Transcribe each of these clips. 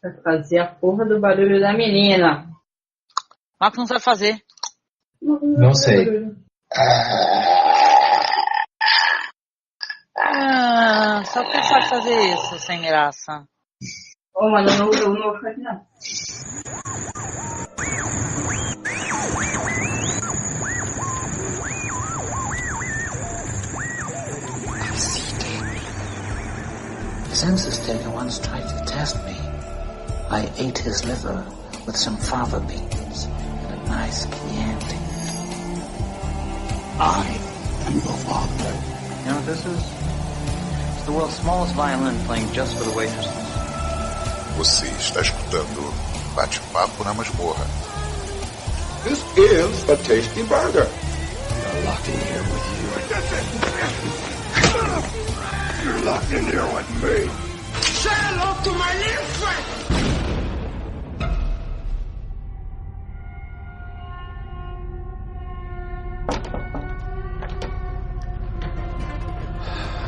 Vai fazer a porra do barulho da menina. Marcos não sabe fazer. Não sei. Só que sabe fazer isso, sem graça. Ô, mano, eu não vou fazer nada. Census taker once tried to test me. I ate his liver with some fava beans and a nice Chianti. I am your father. You know what this is? It's the world's smallest violin playing just for the waitresses. Você está escutando Bate-Papo na Masmorra. This is a tasty burger. I'm locked in here with you. You're locked in here with me. Say hello to my little friend.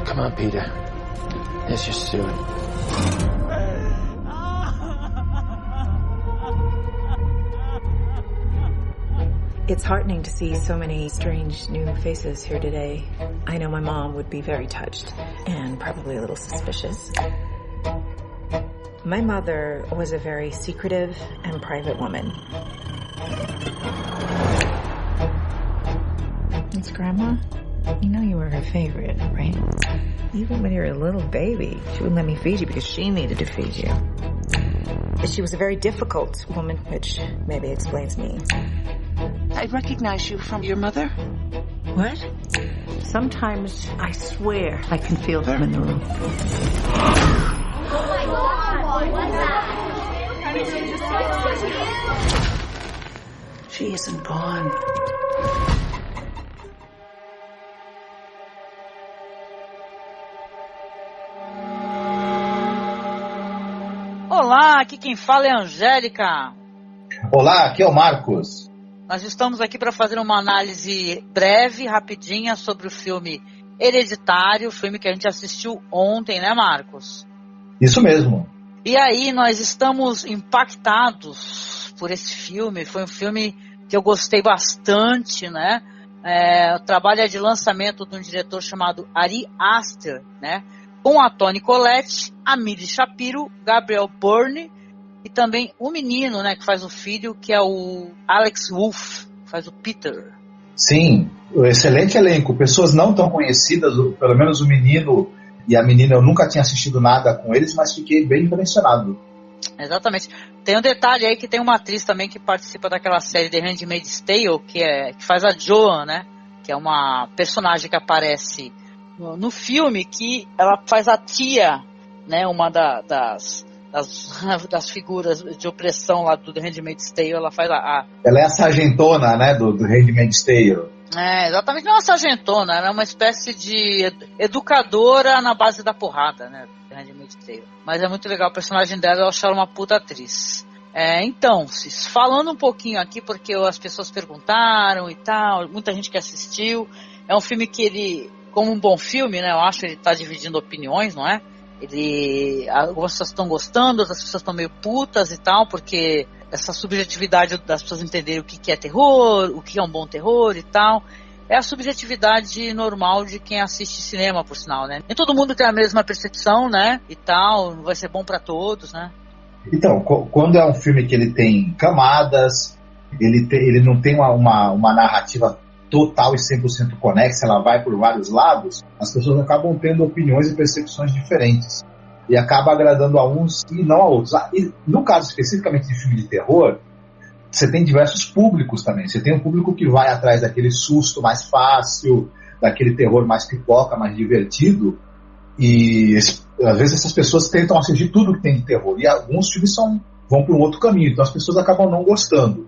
Come on, Peter. Here's your suit. It's heartening to see so many strange new faces here today. I know my mom would be very touched and probably a little suspicious. My mother was a very secretive and private woman. It's Grandma. You know you were her favorite, right? Even when you were a little baby, she wouldn't let me feed you because she needed to feed you. She was a very difficult woman, which maybe explains me. I recognize you from your mother. What? Sometimes I swear I can feel them in the room. Oh my God! What's that? She isn't gone. Olá, aqui quem fala é a Angélica. Olá, aqui é o Marcos. Nós estamos aqui para fazer uma análise breve, rapidinha, sobre o filme Hereditário, o filme que a gente assistiu ontem, né, Marcos? Isso mesmo. E aí, nós estamos impactados por esse filme. Foi um filme que eu gostei bastante, né? O trabalho é de lançamento de um diretor chamado Ari Aster, né? Com a Toni Collette, a Millie Shapiro, Gabriel Byrne e também o menino, né, que faz o filho, que é o Alex Wolff, que faz o Peter. Sim, excelente elenco. Pessoas não tão conhecidas, pelo menos o menino e a menina, eu nunca tinha assistido nada com eles, mas fiquei bem impressionado. Exatamente. Tem um detalhe aí que tem uma atriz também que participa daquela série The Handmaid's Tale, que faz a Joan, né, que é uma personagem que aparece no filme, que ela faz a tia, né, uma das figuras de opressão lá do The Handmaid's Tale. Ela faz Ela é a sargentona, né, do Handmaid's Tale. Exatamente, não é uma sargentona, ela é uma espécie de educadora na base da porrada, né, do The Handmaid's Tale. Mas é muito legal, o personagem dela, eu acho ela uma puta atriz. Então, falando um pouquinho aqui, porque as pessoas perguntaram e tal, muita gente que assistiu, é um filme que ele, como um bom filme, né, eu acho que ele tá dividindo opiniões, não é? Algumas pessoas estão gostando, outras pessoas estão meio putas e tal, porque essa subjetividade das pessoas entenderem o que é terror, o que é um bom terror e tal, é a subjetividade normal de quem assiste cinema, por sinal, né? Nem todo mundo tem a mesma percepção, né, e tal, não vai ser bom pra todos, né? Então, quando é um filme que ele tem camadas, ele não tem uma narrativa total e 100% conexa, ela vai por vários lados, as pessoas acabam tendo opiniões e percepções diferentes. E acaba agradando a uns e não a outros. E no caso especificamente de filme de terror, você tem diversos públicos também. Você tem um público que vai atrás daquele susto mais fácil, daquele terror mais pipoca, mais divertido. E às vezes essas pessoas tentam assistir tudo que tem de terror. E alguns filmes vão para um outro caminho, então as pessoas acabam não gostando.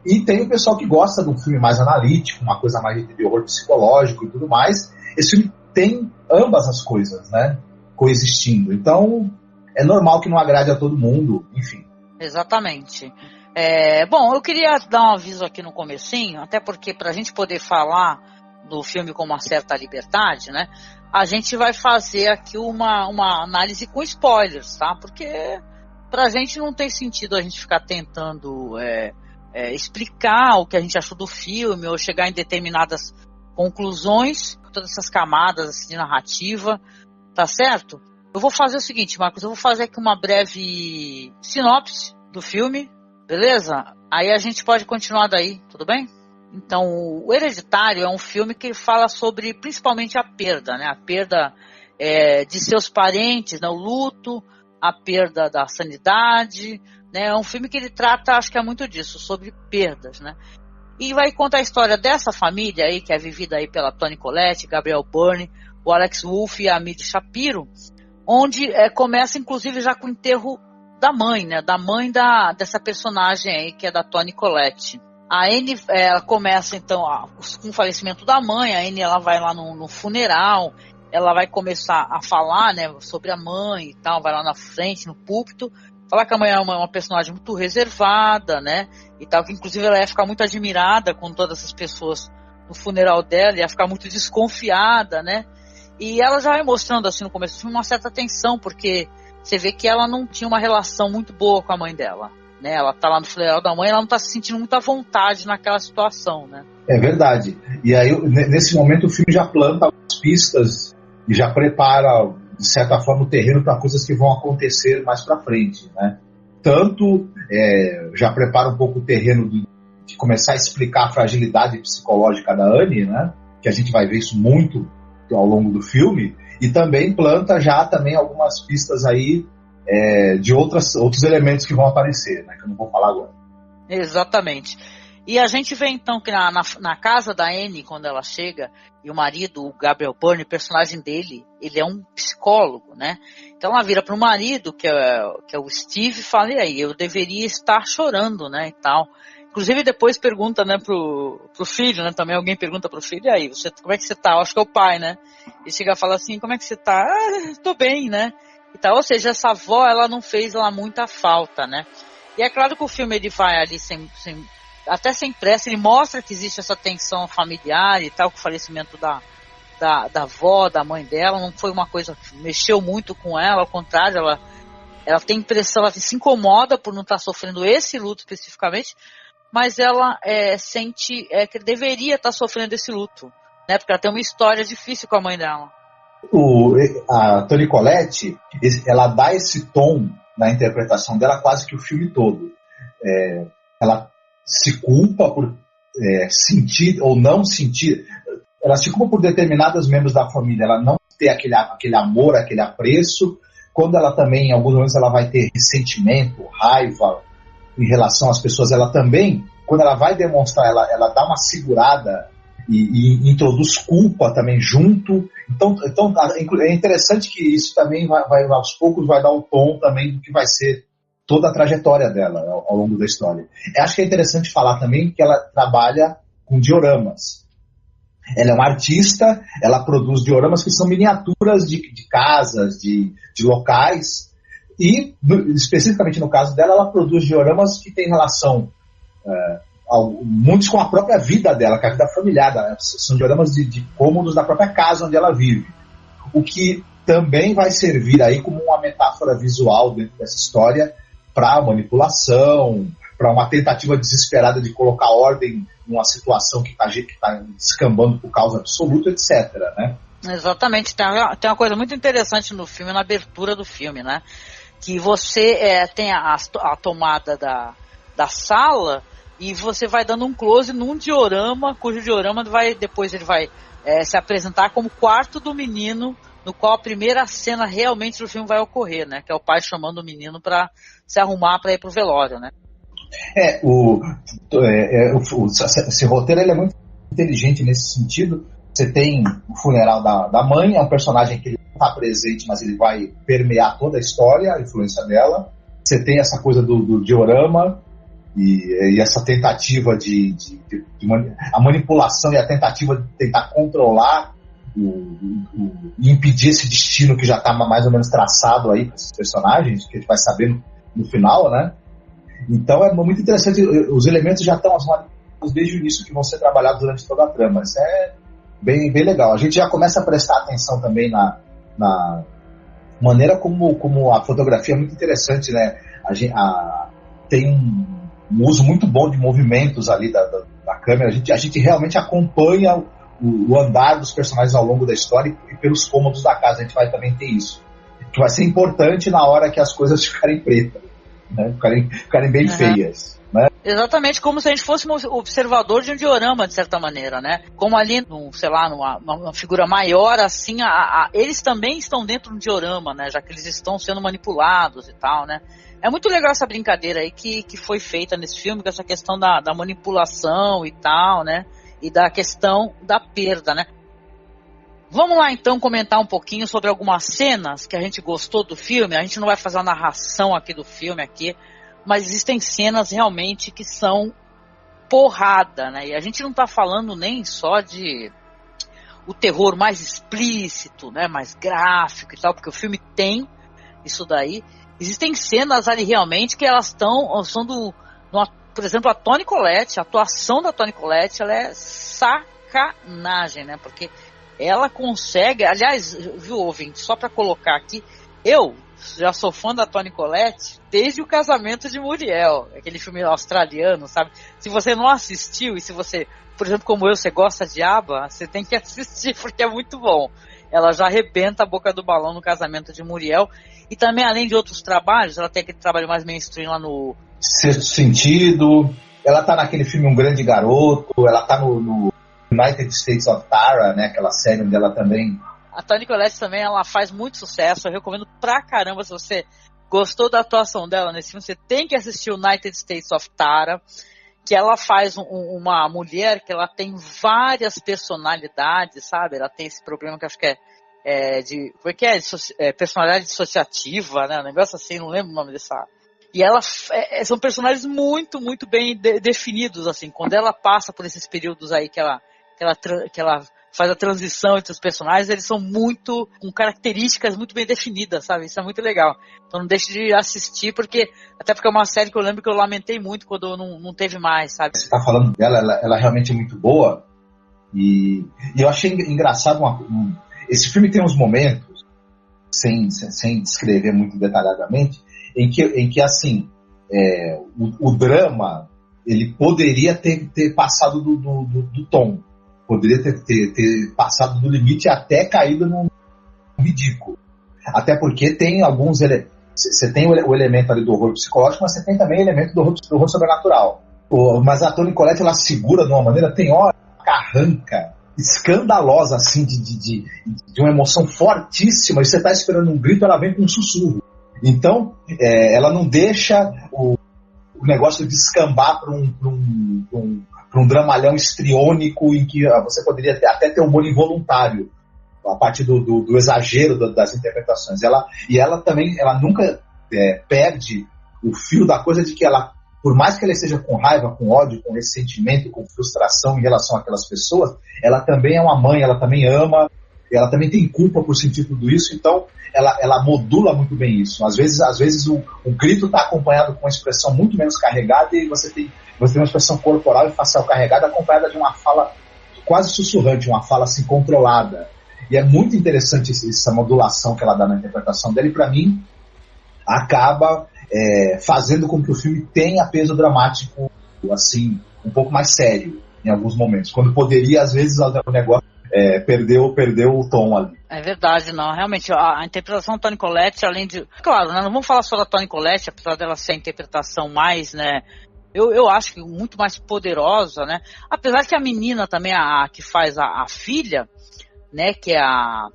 E tem o pessoal que gosta de um filme mais analítico, uma coisa mais de terror psicológico e tudo mais. Esse filme tem ambas as coisas, né, coexistindo. Então, é normal que não agrade a todo mundo, enfim. Exatamente. Bom, eu queria dar um aviso aqui no comecinho, até porque pra gente poder falar do filme com uma certa liberdade, né, a gente vai fazer aqui uma análise com spoilers, tá? Porque pra gente não tem sentido a gente ficar tentando explicar o que a gente achou do filme ou chegar em determinadas conclusões, todas essas camadas assim, de narrativa, tá certo? Eu vou fazer o seguinte, Marcos, eu vou fazer aqui uma breve sinopse do filme, beleza? Aí a gente pode continuar daí, tudo bem? Então, o Hereditário é um filme que fala sobre principalmente a perda, né? A perda de seus parentes, né? O luto, a perda da sanidade, né? É um filme que ele trata, acho que é muito disso, sobre perdas, né? E vai contar a história dessa família aí, que é vivida aí pela Toni Collette, Gabriel Byrne, o Alex Wolff e a Midi Shapiro, onde começa inclusive já com o enterro da mãe, né? Da mãe dessa personagem aí, que é da Toni Collette. A Anne, ela começa então com o falecimento da mãe. A Anne, ela vai lá no funeral, ela vai começar a falar, né, sobre a mãe e tal, vai lá na frente, no púlpito, falar que a mãe é uma personagem muito reservada, né, e tal, que inclusive ela ia ficar muito admirada com todas essas pessoas no funeral dela, ia ficar muito desconfiada, né, e ela já vai mostrando assim no começo do filme uma certa tensão, porque você vê que ela não tinha uma relação muito boa com a mãe dela, né, ela tá lá no funeral da mãe, ela não tá se sentindo muita vontade naquela situação, né. É verdade, e aí nesse momento o filme já planta algumas pistas e já prepara, de certa forma, o terreno para coisas que vão acontecer mais para frente, né? Tanto já prepara um pouco o terreno de começar a explicar a fragilidade psicológica da Anne, né? Que a gente vai ver isso muito ao longo do filme, e também planta já também algumas pistas aí de outros elementos que vão aparecer, né? Que eu não vou falar agora. Exatamente. E a gente vê então que na casa da Anne, quando ela chega, e o marido, o Gabriel Byrne, o personagem dele, ele é um psicólogo, né? Então ela vira pro marido, que é o Steve, e fala, e aí, eu deveria estar chorando, né, e tal. Inclusive depois pergunta, né, pro filho, né, também alguém pergunta pro filho, e aí, como é que você tá? Eu acho que é o pai, né? E chega e fala assim, como é que você tá? Ah, tô bem, né? E tal. Ou seja, essa avó, ela não fez lá muita falta, né? E é claro que o filme, ele vai ali até sem pressa, ele mostra que existe essa tensão familiar e tal, com o falecimento da avó, da mãe dela, não foi uma coisa que mexeu muito com ela, ao contrário, ela tem impressão, ela se incomoda por não estar sofrendo esse luto especificamente, mas ela sente que deveria estar sofrendo esse luto, né, porque ela tem uma história difícil com a mãe dela. A Toni Collette, ela dá esse tom na interpretação dela quase que o filme todo. Ela se culpa por sentir ou não sentir, ela se culpa por determinados membros da família, ela não ter aquele amor, aquele apreço, quando ela também, em alguns momentos, ela vai ter ressentimento, raiva em relação às pessoas, ela também, quando ela vai demonstrar, ela dá uma segurada e introduz culpa também junto, então é interessante que isso também vai aos poucos vai dar o tom também do que vai ser toda a trajetória dela ao longo da história. Eu acho que é interessante falar também que ela trabalha com dioramas. Ela é uma artista, ela produz dioramas que são miniaturas de casas, de locais, e especificamente no caso dela, ela produz dioramas que têm relação, muitos com a própria vida dela, com a vida familiar dela. São dioramas de cômodos da própria casa onde ela vive. O que também vai servir aí como uma metáfora visual dentro dessa história, para manipulação, para uma tentativa desesperada de colocar ordem numa situação que está descambando por causa absoluta, etc. Né? Exatamente. Tem uma coisa muito interessante no filme, na abertura do filme, né? Que você tem a tomada da sala e você vai dando um close num diorama, cujo diorama depois ele vai se apresentar como quarto do menino, no qual a primeira cena realmente do filme vai ocorrer, né? Que é o pai chamando o menino para se arrumar para ir pro velório, né? Esse roteiro ele é muito inteligente nesse sentido. Você tem o funeral da mãe, é um personagem que ele não está presente, mas ele vai permear toda a história, a influência dela. Você tem essa coisa do diorama e essa tentativa a manipulação e a tentativa de tentar controlar e impedir esse destino que já está mais ou menos traçado aí para esses personagens, que a gente vai saber no final, né? Então é muito interessante, os elementos já estão desde o início que vão ser trabalhados durante toda a trama. Isso é bem, bem legal. A gente já começa a prestar atenção também maneira como a fotografia é muito interessante, né? Tem um uso muito bom de movimentos ali da câmera. A gente realmente acompanha o andar dos personagens ao longo da história e pelos cômodos da casa. A gente vai também ter isso. Que vai ser importante na hora que as coisas ficarem pretas, né? Ficarem bem feias. Né? Exatamente, como se a gente fosse um observador de um diorama, de certa maneira, né? Como ali, numa figura maior, assim, eles também estão dentro de um diorama, né? Já que eles estão sendo manipulados e tal, né? É muito legal essa brincadeira aí que foi feita nesse filme, com essa questão da manipulação e tal, né? E da questão da perda, né? Vamos lá, então, comentar um pouquinho sobre algumas cenas que a gente gostou do filme. A gente não vai fazer a narração aqui do filme, mas existem cenas realmente que são porrada, né? E a gente não está falando nem só de o terror mais explícito, né? Mais gráfico e tal, porque o filme tem isso daí. Existem cenas ali realmente que elas são por exemplo, a Toni Collette, a atuação da Toni Collette, ela é sacanagem, né? Porque ela consegue, aliás, viu, ouvinte, só para colocar aqui, eu já sou fã da Toni Collette desde o Casamento de Muriel, aquele filme australiano, sabe? Se você não assistiu e se você, por exemplo, como eu, você gosta de ABBA, você tem que assistir porque é muito bom. Ela já arrebenta a boca do balão no Casamento de Muriel. E também, além de outros trabalhos, ela tem aquele trabalho mais mainstream lá no Sexto Sentido. Ela tá naquele filme Um Grande Garoto. Ela tá no United States of Tara, né? Aquela série onde ela também... A Toni Collette também, ela faz muito sucesso. Eu recomendo pra caramba, se você gostou da atuação dela nesse filme, você tem que assistir o United States of Tara, que ela faz uma mulher que ela tem várias personalidades, sabe? Ela tem esse problema que acho que personalidade dissociativa, né? Um negócio assim, não lembro o nome dessa. E ela são personagens muito, muito bem definidos, assim. Quando ela passa por esses períodos aí que ela faz a transição entre os personagens, eles são com características muito bem definidas, sabe? Isso é muito legal. Então não deixe de assistir, até porque é uma série que eu lembro que eu lamentei muito quando não teve mais, sabe? Você tá falando dela, ela realmente é muito boa. E eu achei engraçado esse filme tem uns momentos, sem descrever muito detalhadamente, em que assim, o drama, ele poderia ter passado do tom, poderia ter passado do limite e até caído no ridículo. Até porque tem alguns... Você tem o elemento ali do horror psicológico, mas você tem também o elemento do horror sobrenatural. Mas a Toni Collette, ela segura de uma maneira, tem hora que arranca, escandalosa, assim, de uma emoção fortíssima, e você está esperando um grito, ela vem com um sussurro. Então, ela não deixa o negócio descambar para um dramalhão estriônico em que você poderia até ter humor involuntário, a partir do exagero das interpretações. Ela também, ela nunca perde o fio da coisa de que ela, por mais que ela esteja com raiva, com ódio, com ressentimento, com frustração em relação àquelas pessoas, ela também é uma mãe, ela também ama, ela também tem culpa por sentir tudo isso, então ela modula muito bem isso. Às vezes o grito está acompanhado com uma expressão muito menos carregada e você tem uma expressão corporal e facial carregada acompanhada de uma fala quase sussurrante, uma fala assim controlada. E é muito interessante essa modulação que ela dá na interpretação dela, e para mim acaba fazendo com que o filme tenha peso dramático, assim, um pouco mais sério em alguns momentos, quando poderia, às vezes, o negócio perdeu o tom ali. É verdade, não, realmente, a interpretação da Toni Collette, além de... Claro, né, não vamos falar só da Toni Collette, apesar dela ser a interpretação mais, né, eu acho que muito mais poderosa, né, apesar que a menina também, que faz a filha, né, que é a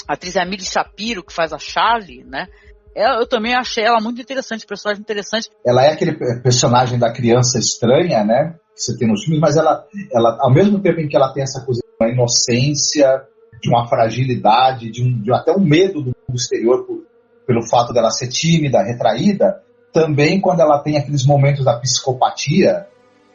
atriz Amélie Shapiro, que faz a Charlie, né, eu também achei ela muito interessante, personagem interessante. Ela é aquele personagem da criança estranha, né, que você tem nos filmes, mas ela, ao mesmo tempo em que ela tem essa coisa de uma inocência, de uma fragilidade, de até um medo do mundo exterior pelo fato dela ser tímida, retraída, também quando ela tem aqueles momentos da psicopatia,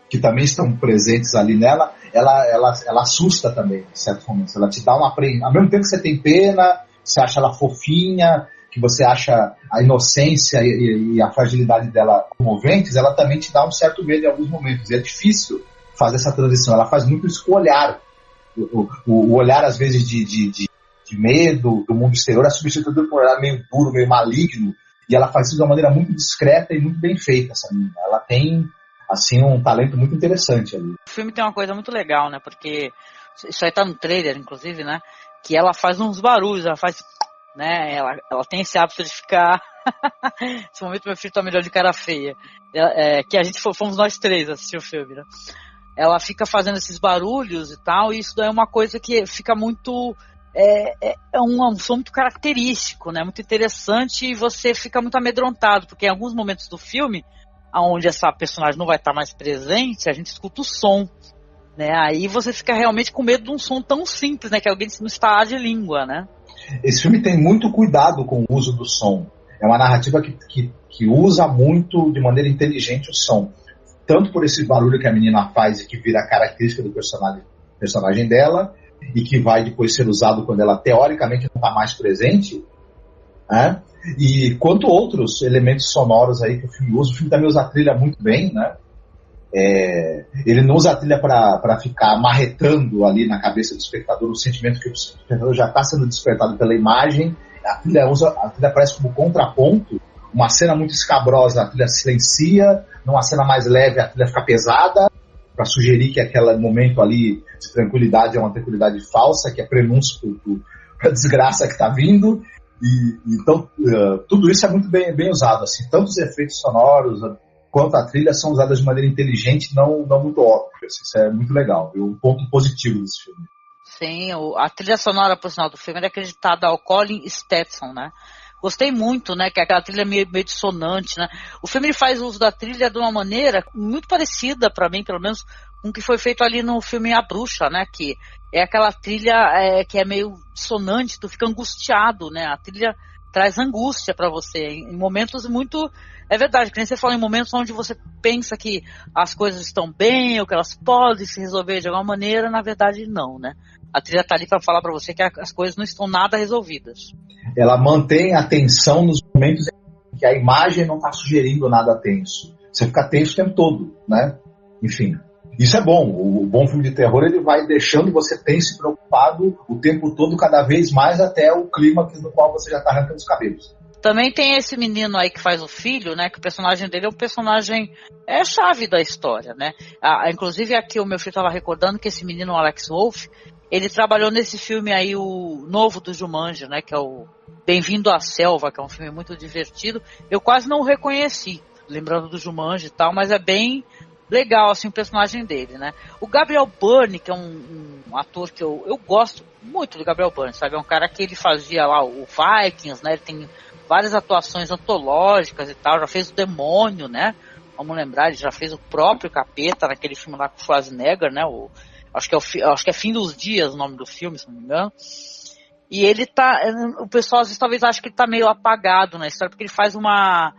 que também estão presentes ali nela, ela assusta também, em certos momentos. Ela te dá uma... Ao mesmo tempo que você tem pena, você acha ela fofinha, que você acha a inocência e a fragilidade dela comoventes, ela também te dá um certo medo em alguns momentos. E é difícil fazer essa transição. Ela faz muito isso com o olhar. O olhar, às vezes, de de medo do mundo exterior é substituído por ela meio duro, meio maligno, e ela faz isso de uma maneira muito discreta e muito bem feita, essa menina. Ela tem, assim, um talento muito interessante ali. O filme tem uma coisa muito legal, né, porque isso aí tá no trailer, inclusive, né, que ela faz uns barulhos, ela faz, né, ela tem esse hábito de ficar... Esse momento meu filho tá melhor de cara feia, que a gente fomos nós três assistir o filme, né. Ela fica fazendo esses barulhos e tal, e isso daí é uma coisa que fica muito... É um som muito característico, né? Muito interessante, e você fica muito amedrontado, porque em alguns momentos do filme, onde essa personagem não vai estar mais presente, a gente escuta o som, né? Aí você fica realmente com medo de um som tão simples, né? Que alguém não está de língua, né? Esse filme tem muito cuidado com o uso do som. É uma narrativa que usa muito, de maneira inteligente, o som. Tanto por esse barulho que a menina faz e que vira característica do personagem dela, e que vai depois ser usado quando ela teoricamente não está mais presente, né? E quanto outros elementos sonoros aí que o filme usa. O filme também usa a trilha muito bem, né? Ele não usa a trilha para ficar marretando ali na cabeça do espectador o sentimento que o espectador já está sendo despertado pela imagem. A trilha aparece como contraponto. Uma cena muito escabrosa, a trilha silencia. Numa cena mais leve, a trilha fica pesada, para sugerir que aquele momento ali de tranquilidade é uma tranquilidade falsa, que é prenúncio para a desgraça que está vindo. Então, tudo isso é muito bem usado. Assim, tanto os efeitos sonoros quanto a trilha são usadas de maneira inteligente, não muito óbvia. Assim, isso é muito legal. É um ponto positivo desse filme. Sim, a trilha sonora, por sinal, do filme é acreditada ao Colin Stetson, né? Gostei muito, né, que é aquela trilha meio dissonante, né? O filme ele faz uso da trilha de uma maneira muito parecida, para mim, pelo menos, com o que foi feito ali no filme A Bruxa, né? Que é aquela trilha que é meio dissonante, tu fica angustiado, né? A trilha traz angústia para você, em momentos muito... É verdade, que nem você fala, em momentos onde você pensa que as coisas estão bem, ou que elas podem se resolver de alguma maneira, na verdade não, né? A trilha tá ali para falar para você que as coisas não estão nada resolvidas. Ela mantém a tensão nos momentos em que a imagem não está sugerindo nada tenso. Você fica tenso o tempo todo, né? Enfim, isso é bom. O bom filme de terror, ele vai deixando você tenso e preocupado o tempo todo, cada vez mais, até o clímax no qual você já está arrancando os cabelos. Também tem esse menino aí que faz o filho, né? Que o personagem dele é um personagem chave da história, né? Inclusive aqui o meu filho estava recordando que esse menino, Alex Wolff, ele trabalhou nesse filme aí, o novo do Jumanji, né? Que é o Bem-vindo à Selva, que é um filme muito divertido. Eu quase não o reconheci, lembrando do Jumanji e tal, mas é bem legal, assim, o personagem dele, né? O Gabriel Byrne, que é um ator que eu gosto muito do Gabriel Byrne, sabe? É um cara que ele fazia lá o Vikings, né? Ele tem várias atuações antológicas e tal, já fez o Demônio, né? Vamos lembrar, ele já fez o próprio Capeta naquele filme lá com o Schwarzenegger, né? Acho que é Fim dos Dias o nome do filme, se não me engano. E ele tá... O pessoal às vezes talvez ache que ele tá meio apagado na história, porque ele faz uma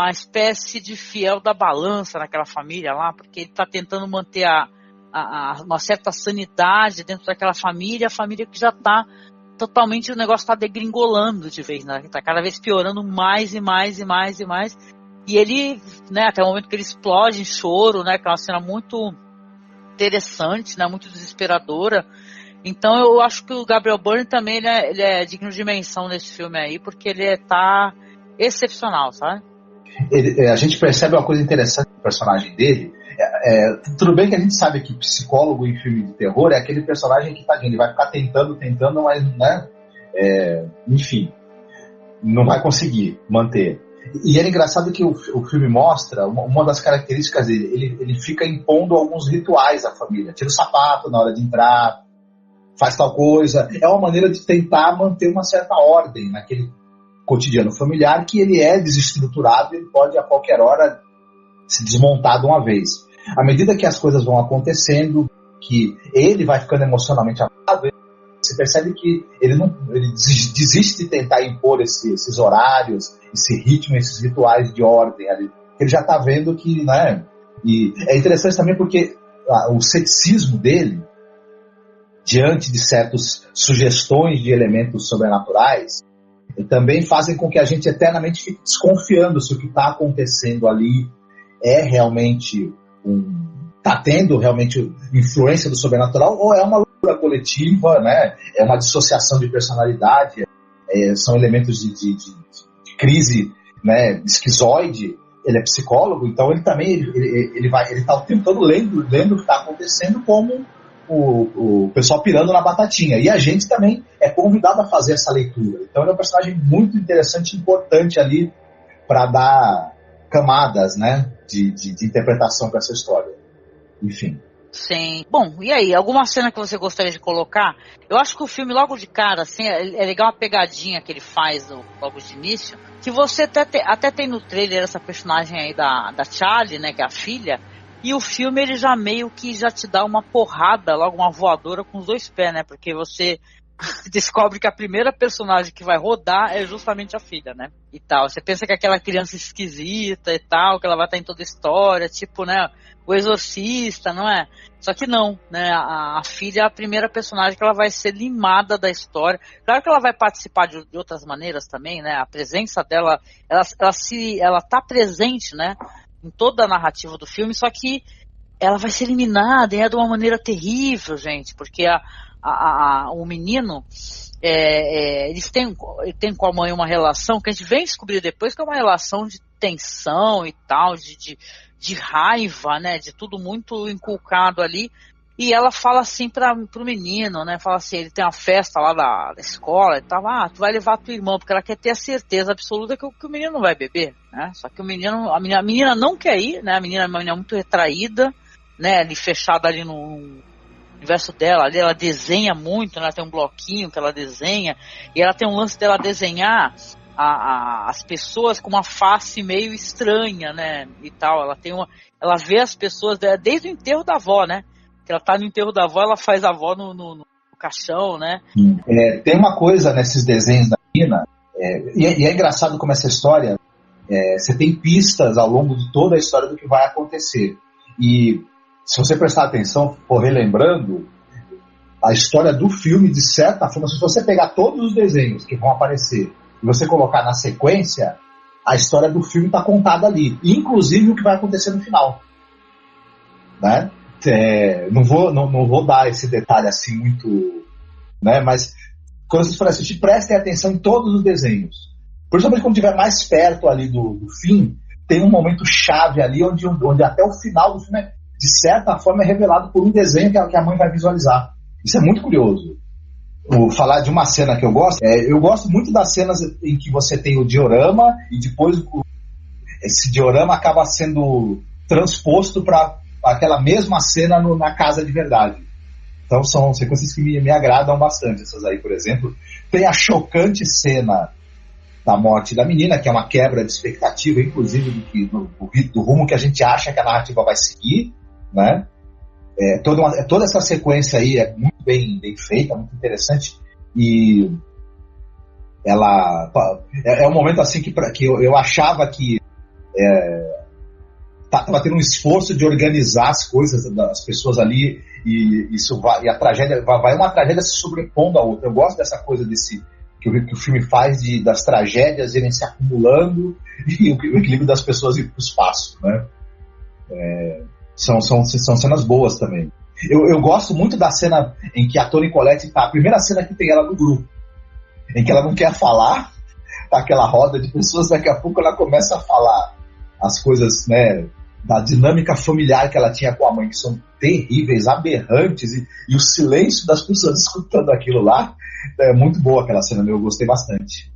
espécie de fiel da balança naquela família lá, porque ele tá tentando manter uma certa sanidade dentro daquela família, a família que já tá totalmente, o negócio tá degringolando de vez, né? Tá cada vez piorando mais e mais e mais e mais. E ele, né, até o momento que ele explode em choro, né? Que é uma cena muito interessante, né? Muito desesperadora. Então eu acho que o Gabriel Byrne também ele é digno de menção nesse filme aí, porque ele tá excepcional, sabe? A gente percebe uma coisa interessante no personagem dele. Tudo bem que a gente sabe que psicólogo em filme de terror é aquele personagem que, tadinho, ele vai ficar tentando, mas, né? Enfim, não vai conseguir manter. E é engraçado que o filme mostra uma das características dele. Ele fica impondo alguns rituais à família. Tira o sapato na hora de entrar, faz tal coisa. É uma maneira de tentar manter uma certa ordem naquele cotidiano familiar, que ele é desestruturado e ele pode a qualquer hora se desmontar de uma vez. À medida que as coisas vão acontecendo, que ele vai ficando emocionalmente abalado, você percebe que ele desiste de tentar impor esses horários, esse ritmo, esses rituais de ordem ali. Ele já está vendo que, né? E é interessante também porque o ceticismo dele, diante de certas sugestões de elementos sobrenaturais, também fazem com que a gente eternamente fique desconfiando se o que está acontecendo ali é realmente está tendo realmente influência do sobrenatural ou é uma loucura coletiva, né? É uma dissociação de personalidade, são elementos de crise, né, esquizoide. Ele é psicólogo, então ele também ele está o tempo todo lendo o que está acontecendo, como o pessoal pirando na batatinha. E a gente também é convidado a fazer essa leitura. Então ele é um personagem muito interessante e importante ali para dar camadas, né, de interpretação para essa história. Enfim. Sim. Bom, e aí? Alguma cena que você gostaria de colocar? Eu acho que o filme, logo de cara, assim, é legal uma pegadinha que ele faz logo de início, que você até tem no trailer essa personagem aí da Charlie, né, que é a filha, e o filme ele já meio que já te dá uma porrada, logo uma voadora com os 2 pés, né, porque você descobre que a primeira personagem que vai rodar é justamente a filha, né, e tal. Você pensa que é aquela criança esquisita e tal, que ela vai estar em toda a história, tipo, né, o exorcista, não é? Só que não, né? A filha é a primeira personagem que ela vai ser limada da história. Claro que ela vai participar de outras maneiras também, né? A presença dela, ela tá presente, né? Em toda a narrativa do filme, só que ela vai ser eliminada, e é de uma maneira terrível, gente, porque o menino, eles têm com a mãe uma relação que a gente vem descobrir depois, que é uma relação de tensão e tal, de raiva, né, de tudo muito inculcado ali, e ela fala assim pro menino, né, fala assim, ele tem uma festa lá da escola e tal, tu vai levar tua irmã, porque ela quer ter a certeza absoluta que o menino não vai beber, né, só que a menina não quer ir, né, a menina é uma menina muito retraída, né, ali fechada ali no universo dela, ali ela desenha muito, né, ela tem um bloquinho que ela desenha, e ela tem um lance dela desenhar as pessoas com uma face meio estranha, né, e tal. Ela vê as pessoas desde o enterro da avó, né, que ela tá no enterro da avó, ela faz a avó no caixão, né. Tem uma coisa nesses desenhos da menina, e é engraçado como essa história, você tem pistas ao longo de toda a história do que vai acontecer, e se você prestar atenção, for relembrando a história do filme, de certa forma, se você pegar todos os desenhos que vão aparecer e você colocar na sequência, a história do filme está contada ali, inclusive o que vai acontecer no final, né? Não vou dar esse detalhe assim muito, né? Mas quando vocês forem assistir, prestem atenção em todos os desenhos, principalmente quando estiver mais perto ali do fim, tem um momento chave ali onde até o final do filme, de certa forma, é revelado por um desenho que a mãe vai visualizar. Isso é muito curioso. Vou falar de uma cena que eu gosto. Eu gosto muito das cenas em que você tem o diorama e depois esse diorama acaba sendo transposto para aquela mesma cena na casa de verdade. Então são sequências que me agradam bastante. Essas aí, por exemplo. Tem a chocante cena da morte da menina, que é uma quebra de expectativa, inclusive do rumo que a gente acha que a narrativa vai seguir, né? Toda essa sequência aí é muito bem feita, muito interessante, e ela é um momento assim que eu achava que estava tendo um esforço de organizar as coisas das pessoas ali, e a tragédia vai uma tragédia se sobrepondo à outra. Eu gosto dessa coisa que o filme faz das tragédias irem se acumulando e o equilíbrio das pessoas ir para o espaço, né? São cenas boas também. Eu gosto muito da cena em que a Toni Collette tá, a primeira cena que tem ela no grupo, em que ela não quer falar, tá aquela roda de pessoas, daqui a pouco ela começa a falar as coisas, né, da dinâmica familiar que ela tinha com a mãe, que são terríveis, aberrantes, e o silêncio das pessoas escutando aquilo lá, é muito boa aquela cena, eu gostei bastante.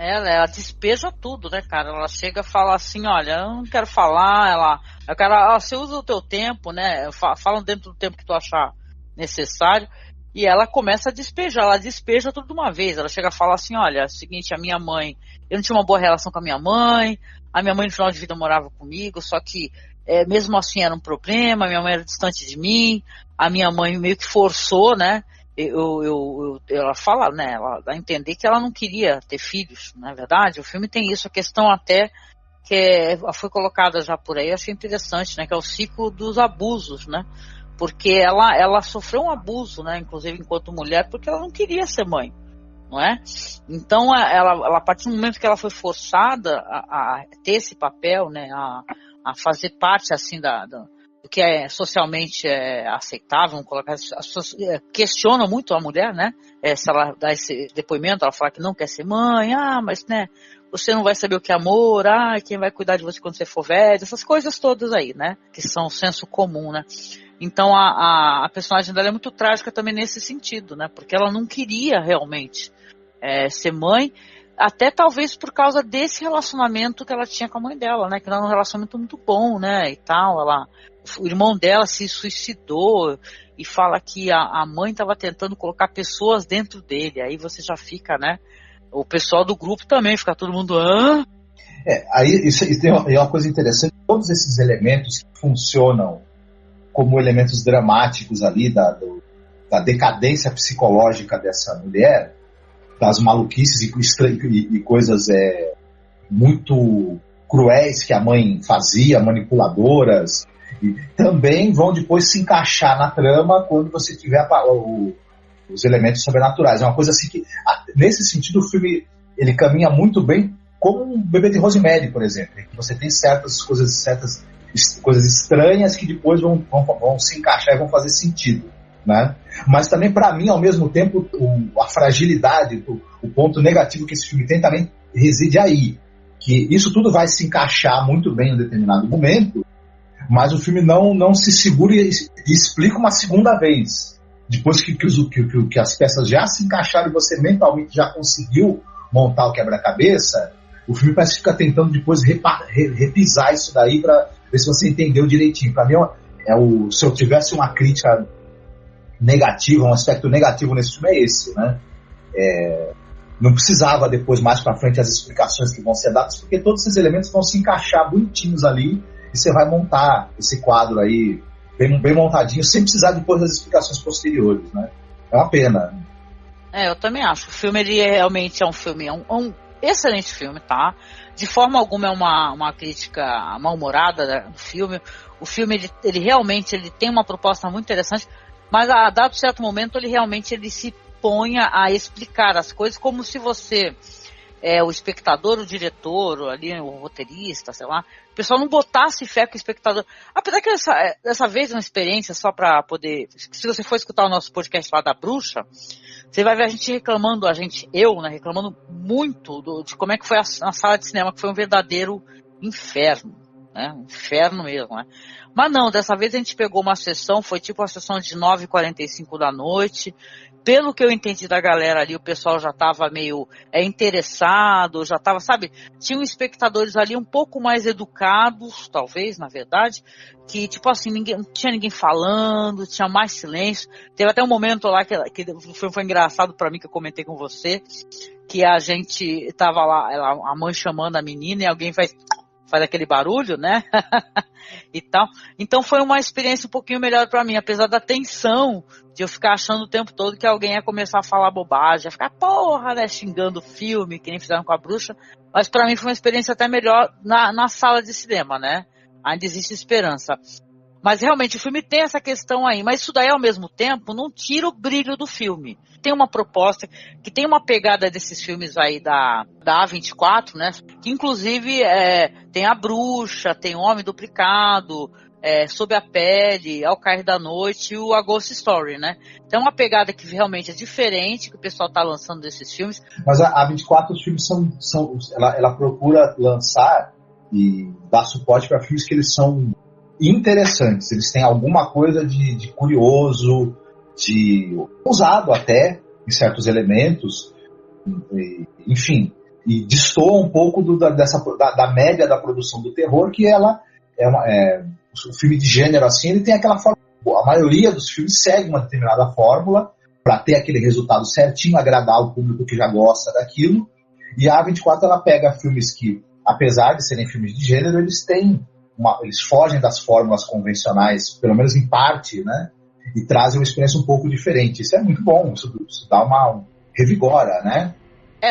Ela despeja tudo, né, cara? Ela chega a falar assim, olha, eu não quero falar, você usa o teu tempo, né? Fala dentro do tempo que tu achar necessário, e ela começa a despejar, ela despeja tudo de uma vez. Ela chega a falar assim, olha, é o seguinte, a minha mãe, eu não tinha uma boa relação com a minha mãe no final de vida morava comigo, só que mesmo assim era um problema, a minha mãe era distante de mim, a minha mãe meio que forçou, né? Ela fala, né, ela dá a entender que ela não queria ter filhos, na verdade. O filme tem isso, a questão até que foi colocada já por aí, eu achei interessante, né, que é o ciclo dos abusos, né, porque ela sofreu um abuso, né, inclusive enquanto mulher, porque ela não queria ser mãe, não é? Então ela a partir do momento que ela foi forçada a ter esse papel, né, a fazer parte assim que é socialmente aceitável, vamos colocar, as pessoas questionam muito a mulher, né? Se ela dá esse depoimento, ela fala que não quer ser mãe, mas né, você não vai saber o que é amor, quem vai cuidar de você quando você for velho, essas coisas todas aí, né? Que são senso comum, né? Então a personagem dela é muito trágica também nesse sentido, né? Porque ela não queria realmente ser mãe, até talvez por causa desse relacionamento que ela tinha com a mãe dela, né? Que era um relacionamento muito bom, né? E tal, o irmão dela se suicidou e fala que a mãe estava tentando colocar pessoas dentro dele. Aí você já fica, né? O pessoal do grupo também fica todo mundo... Aí isso tem uma coisa interessante. Todos esses elementos que funcionam como elementos dramáticos ali da decadência psicológica dessa mulher, das maluquices e coisas muito cruéis que a mãe fazia, manipuladoras, e também vão depois se encaixar na trama quando você tiver os elementos sobrenaturais. É uma coisa assim que, nesse sentido, o filme ele caminha muito bem, como um Bebê de Rosemary, por exemplo, que você tem certas coisas estranhas que depois vão se encaixar e vão fazer sentido, né? Mas também, para mim, ao mesmo tempo, a fragilidade, o ponto negativo que esse filme tem também reside aí, que isso tudo vai se encaixar muito bem em um determinado momento, mas o filme não se segura e explica uma segunda vez. Depois que as peças já se encaixaram e você mentalmente já conseguiu montar o quebra-cabeça, o filme parece que fica tentando depois repisar isso daí para ver se você entendeu direitinho. Para mim, se eu tivesse uma crítica negativa, um aspecto negativo nesse filme é esse, né? Não precisava depois, mais para frente, as explicações que vão ser dadas, porque todos esses elementos vão se encaixar bonitinhos ali e você vai montar esse quadro aí bem montadinho, sem precisar depois das explicações posteriores, né? É uma pena. Eu também acho. O filme, ele realmente é um filme, um excelente filme, tá? De forma alguma é uma crítica mal-humorada do filme. O filme, ele realmente tem uma proposta muito interessante, mas a dado certo momento, ele se ponha a explicar as coisas como se você, o espectador, o diretor, ali, o roteirista, sei lá, o pessoal não botasse fé com o espectador. Apesar que dessa vez é uma experiência só para poder... Se você for escutar o nosso podcast lá da Bruxa, você vai ver a gente reclamando, reclamando muito de como é que foi a sala de cinema, que foi um verdadeiro inferno, né? Um inferno mesmo, né? Mas não, dessa vez a gente pegou uma sessão, foi tipo uma sessão de 9h45 da noite. Pelo que eu entendi da galera ali, o pessoal já estava meio interessado, já estava, sabe, tinham espectadores ali um pouco mais educados, talvez, na verdade, que tipo assim, não tinha ninguém falando, tinha mais silêncio. Teve até um momento lá que foi engraçado para mim, que eu comentei com você, que a gente tava lá, a mãe chamando a menina e alguém faz aquele barulho, né? E tal. Então foi uma experiência um pouquinho melhor pra mim, apesar da tensão de eu ficar achando o tempo todo que alguém ia começar a falar bobagem, ia ficar porra, né, xingando o filme, que nem fizeram com a Bruxa. Mas pra mim foi uma experiência até melhor na sala de cinema, né? Ainda existe esperança. Mas realmente o filme tem essa questão aí, mas isso daí ao mesmo tempo não tira o brilho do filme. Tem uma proposta, que tem uma pegada desses filmes aí da A24, né? Que inclusive tem A Bruxa, tem O Homem Duplicado, Sob a Pele, Ao Cair da Noite e o A Ghost Story, né? Então é uma pegada que realmente é diferente, que o pessoal tá lançando desses filmes. Mas a A24, os filmes ela procura lançar e dar suporte para filmes que eles são interessantes, eles têm alguma coisa de curioso, de ousado até, em certos elementos, enfim, e destoa um pouco da média da produção do terror, que ela o filme de gênero assim, ele tem aquela fórmula, a maioria dos filmes segue uma determinada fórmula para ter aquele resultado certinho, agradar o público que já gosta daquilo, e a A24 ela pega filmes que, apesar de serem filmes de gênero, eles fogem das fórmulas convencionais, pelo menos em parte, né? E trazem uma experiência um pouco diferente. Isso é muito bom, isso dá revigora, né?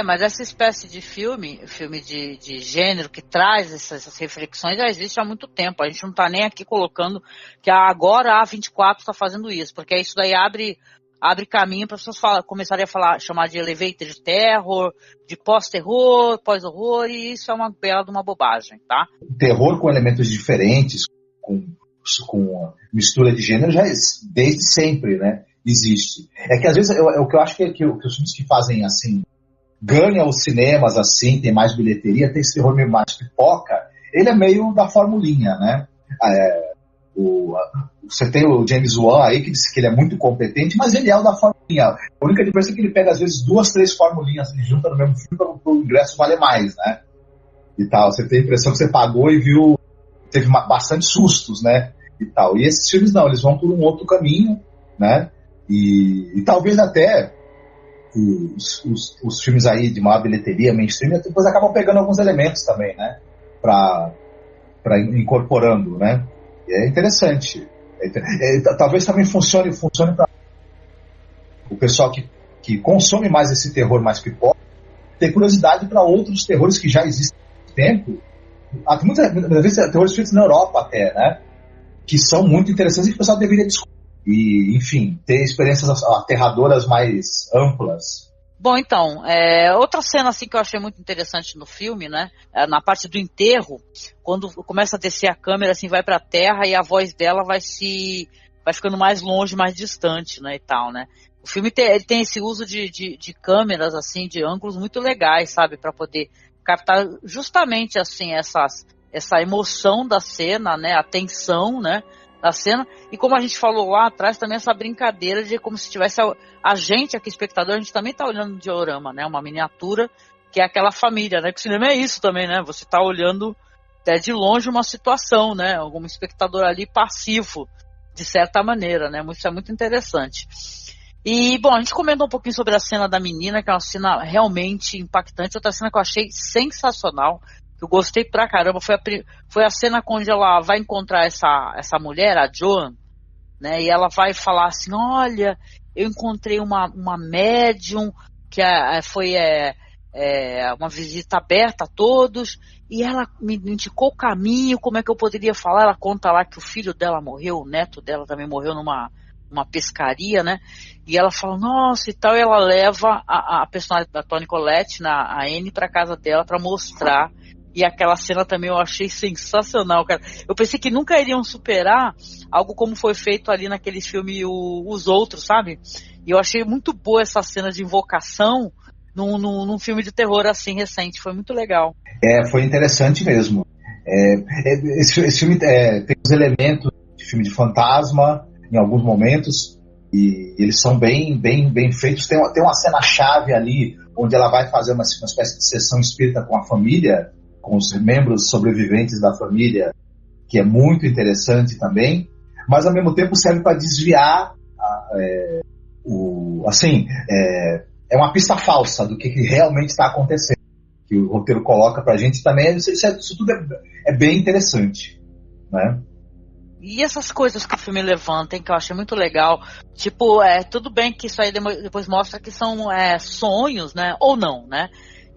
Mas essa espécie de filme de gênero que traz essas reflexões já existe há muito tempo. A gente não está nem aqui colocando que agora a A24 está fazendo isso, porque isso daí abre caminho para as pessoas começarem a chamar de elevator terror, de pós-terror, pós-horror, e isso é uma bela de uma bobagem, tá? Terror com elementos diferentes, com com mistura de gênero já desde sempre, né? Existe. É que às vezes o que eu acho que os filmes que fazem assim, ganham os cinemas assim, tem mais bilheteria, tem esse terror meio mais pipoca, ele é meio da formulinha, né? Você tem o James Wan aí que disse que ele é muito competente, mas ele é o da formulinha. A única diferença é que ele pega às vezes 2, 3 formulinhas e junta no mesmo filme para o ingresso valer mais, né? E tal, você tem a impressão que você pagou e viu, teve bastante sustos, né? E tal. E esses filmes não, eles vão por um outro caminho, né? E talvez até os filmes aí de maior bilheteria, mainstream, depois acabam pegando alguns elementos também, né? Para incorporando, né? E é interessante. Talvez também funcione para o pessoal que consome mais esse terror mais pipoca, ter curiosidade para outros terrores que já existem há muito tempo. Muitas vezes terrores feitos na Europa até, né? Que são muito interessantes e que o pessoal deveria descobrir. E, enfim, ter experiências aterradoras mais amplas. Bom, então, outra cena assim que eu achei muito interessante no filme, né, na parte do enterro, quando começa a descer a câmera, assim, vai pra terra e a voz dela vai ficando mais longe, mais distante, né, e tal, né. O filme ele tem esse uso de câmeras, assim, de ângulos muito legais, sabe, para poder captar justamente, assim, essa emoção da cena, né, a tensão, né, da cena, e como a gente falou lá atrás, também essa brincadeira de como se tivesse a gente aqui, espectador, a gente também tá olhando um diorama, né, uma miniatura, que é aquela família, né, que o cinema é isso também, né, você tá olhando até de longe uma situação, né, algum espectador ali passivo, de certa maneira, né, isso é muito interessante. E, bom, a gente comentou um pouquinho sobre a cena da menina, que é uma cena realmente impactante, outra cena que eu achei sensacional, que eu gostei pra caramba, foi a cena onde ela vai encontrar essa mulher, a Joan, né, e ela vai falar assim, olha, eu encontrei uma médium, que foi uma visita aberta a todos, e ela me indicou o caminho, como é que eu poderia falar, ela conta lá que o filho dela morreu, o neto dela também morreu numa pescaria, né, e ela fala, nossa, e tal, e ela leva a personagem da Toni Collette, a Anne, pra casa dela pra mostrar. E aquela cena também eu achei sensacional, cara. Eu pensei que nunca iriam superar algo como foi feito ali naquele filme Os Outros, sabe? E eu achei muito boa essa cena de invocação num filme de terror assim recente. Foi muito legal. Foi interessante mesmo. Esse filme tem os elementos de filme de fantasma em alguns momentos e eles são bem feitos. Tem uma cena-chave ali onde ela vai fazer uma espécie de sessão espírita com a família, com os membros sobreviventes da família, que é muito interessante também, mas ao mesmo tempo serve para desviar é uma pista falsa do que realmente está acontecendo, que o roteiro coloca pra gente também. Isso tudo é bem interessante, né? E essas coisas que o filme levanta, hein, que eu achei muito legal, tipo, tudo bem que isso aí depois mostra que são sonhos, né, ou não, né?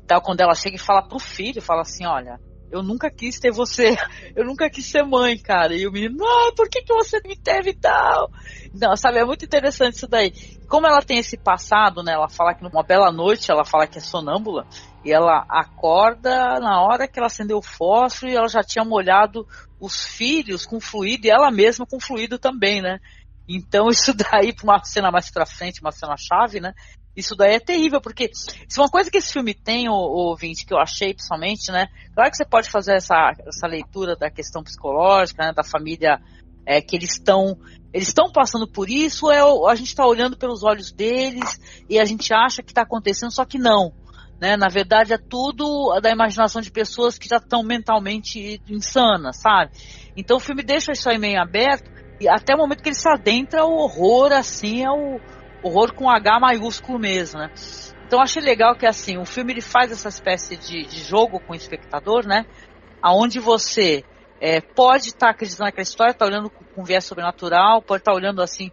Então, quando ela chega e fala pro filho, fala assim, olha, eu nunca quis ter você, eu nunca quis ser mãe, cara. E o menino, por que você me teve e tal? Não, sabe, é muito interessante isso daí. Como ela tem esse passado, né, ela fala que numa bela noite, ela fala que é sonâmbula, e ela acorda na hora que ela acendeu o fósforo e ela já tinha molhado os filhos com fluido e ela mesma com fluido também, né? Então isso daí, pra uma cena mais pra frente, uma cena chave, né? Isso daí é terrível, porque isso é uma coisa que esse filme tem, ouvinte, que eu achei pessoalmente, né? Claro que você pode fazer essa leitura da questão psicológica, né? Da família, que eles estão passando por isso, a gente está olhando pelos olhos deles e a gente acha que está acontecendo, só que não. Né? Na verdade, é tudo da imaginação de pessoas que já estão mentalmente insanas, sabe? Então o filme deixa isso aí meio aberto, e até o momento que ele se adentra, o horror, assim, é o horror com H maiúsculo mesmo, né? Então eu achei legal que, assim, o filme ele faz essa espécie de jogo com o espectador, né? Aonde você pode estar acreditando naquela história, tá olhando com viés sobrenatural, pode estar olhando, assim,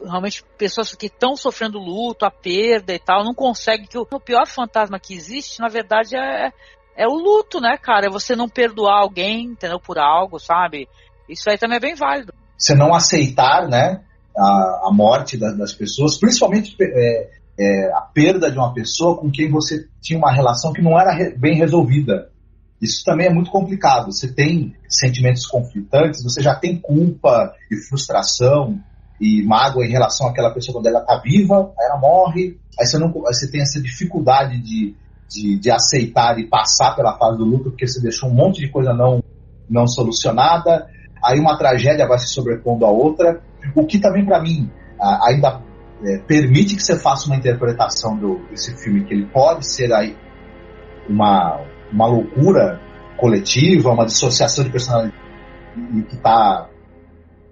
realmente pessoas que estão sofrendo luto, a perda e tal, não consegue, que o pior fantasma que existe, na verdade, é o luto, né, cara? É você não perdoar alguém, entendeu, por algo, sabe? Isso aí também é bem válido. Você não aceitar, né, a morte das pessoas, principalmente a perda de uma pessoa com quem você tinha uma relação que não era bem resolvida, Isso também é muito complicado. Você tem sentimentos conflitantes, você já tem culpa e frustração e mágoa em relação àquela pessoa quando ela está viva, aí ela morre, aí você tem essa dificuldade de aceitar e passar pela fase do luto porque você deixou um monte de coisa não solucionada, aí uma tragédia vai se sobrepondo à outra, o que também para mim ainda permite que você faça uma interpretação desse filme, que ele pode ser aí uma loucura coletiva, uma dissociação de personalidade que está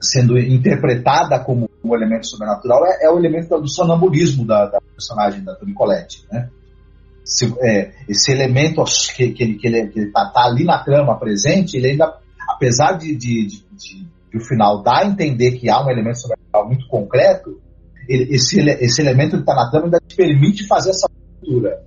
sendo interpretada como um elemento sobrenatural, é o elemento do sonambulismo da personagem da Toni Collette, né? Esse elemento que ele tá ali na trama presente, ele ainda, apesar de o final dar a entender que há um elemento sobrenatural muito concreto, esse elemento que está na trama ainda te permite fazer essa leitura,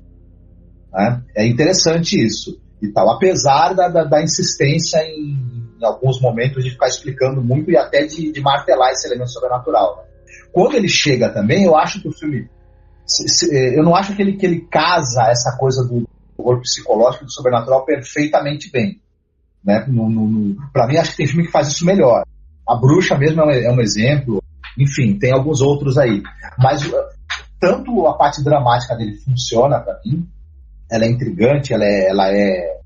né? É interessante isso e tal, apesar da insistência em alguns momentos de ficar explicando muito e até de martelar esse elemento sobrenatural. Quando ele chega também, eu acho que o filme, eu não acho que ele casa essa coisa do horror psicológico e do sobrenatural perfeitamente bem, né? Para mim, acho que tem filme que faz isso melhor. A Bruxa mesmo é um exemplo, enfim, tem alguns outros aí, mas tanto a parte dramática dele funciona para mim, ela é intrigante, ela é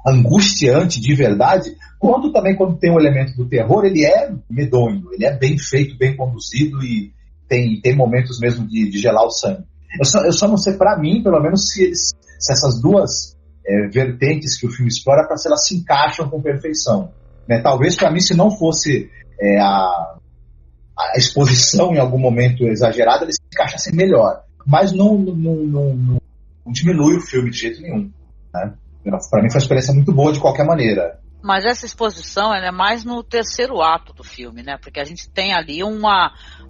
angustiante de verdade, quanto também quando tem um elemento do terror, ele é medonho, ele é bem feito, bem conduzido e tem momentos mesmo de gelar o sangue. Eu só não sei, para mim, pelo menos, se essas duas vertentes que o filme explora, para se elas se encaixam com perfeição, né? Talvez para mim, se não fosse a exposição em algum momento exagerada, eles se encaixassem melhor, mas não diminui o filme de jeito nenhum, né? Para mim foi uma experiência muito boa de qualquer maneira. Mas essa exposição é mais no terceiro ato do filme, né? Porque a gente tem ali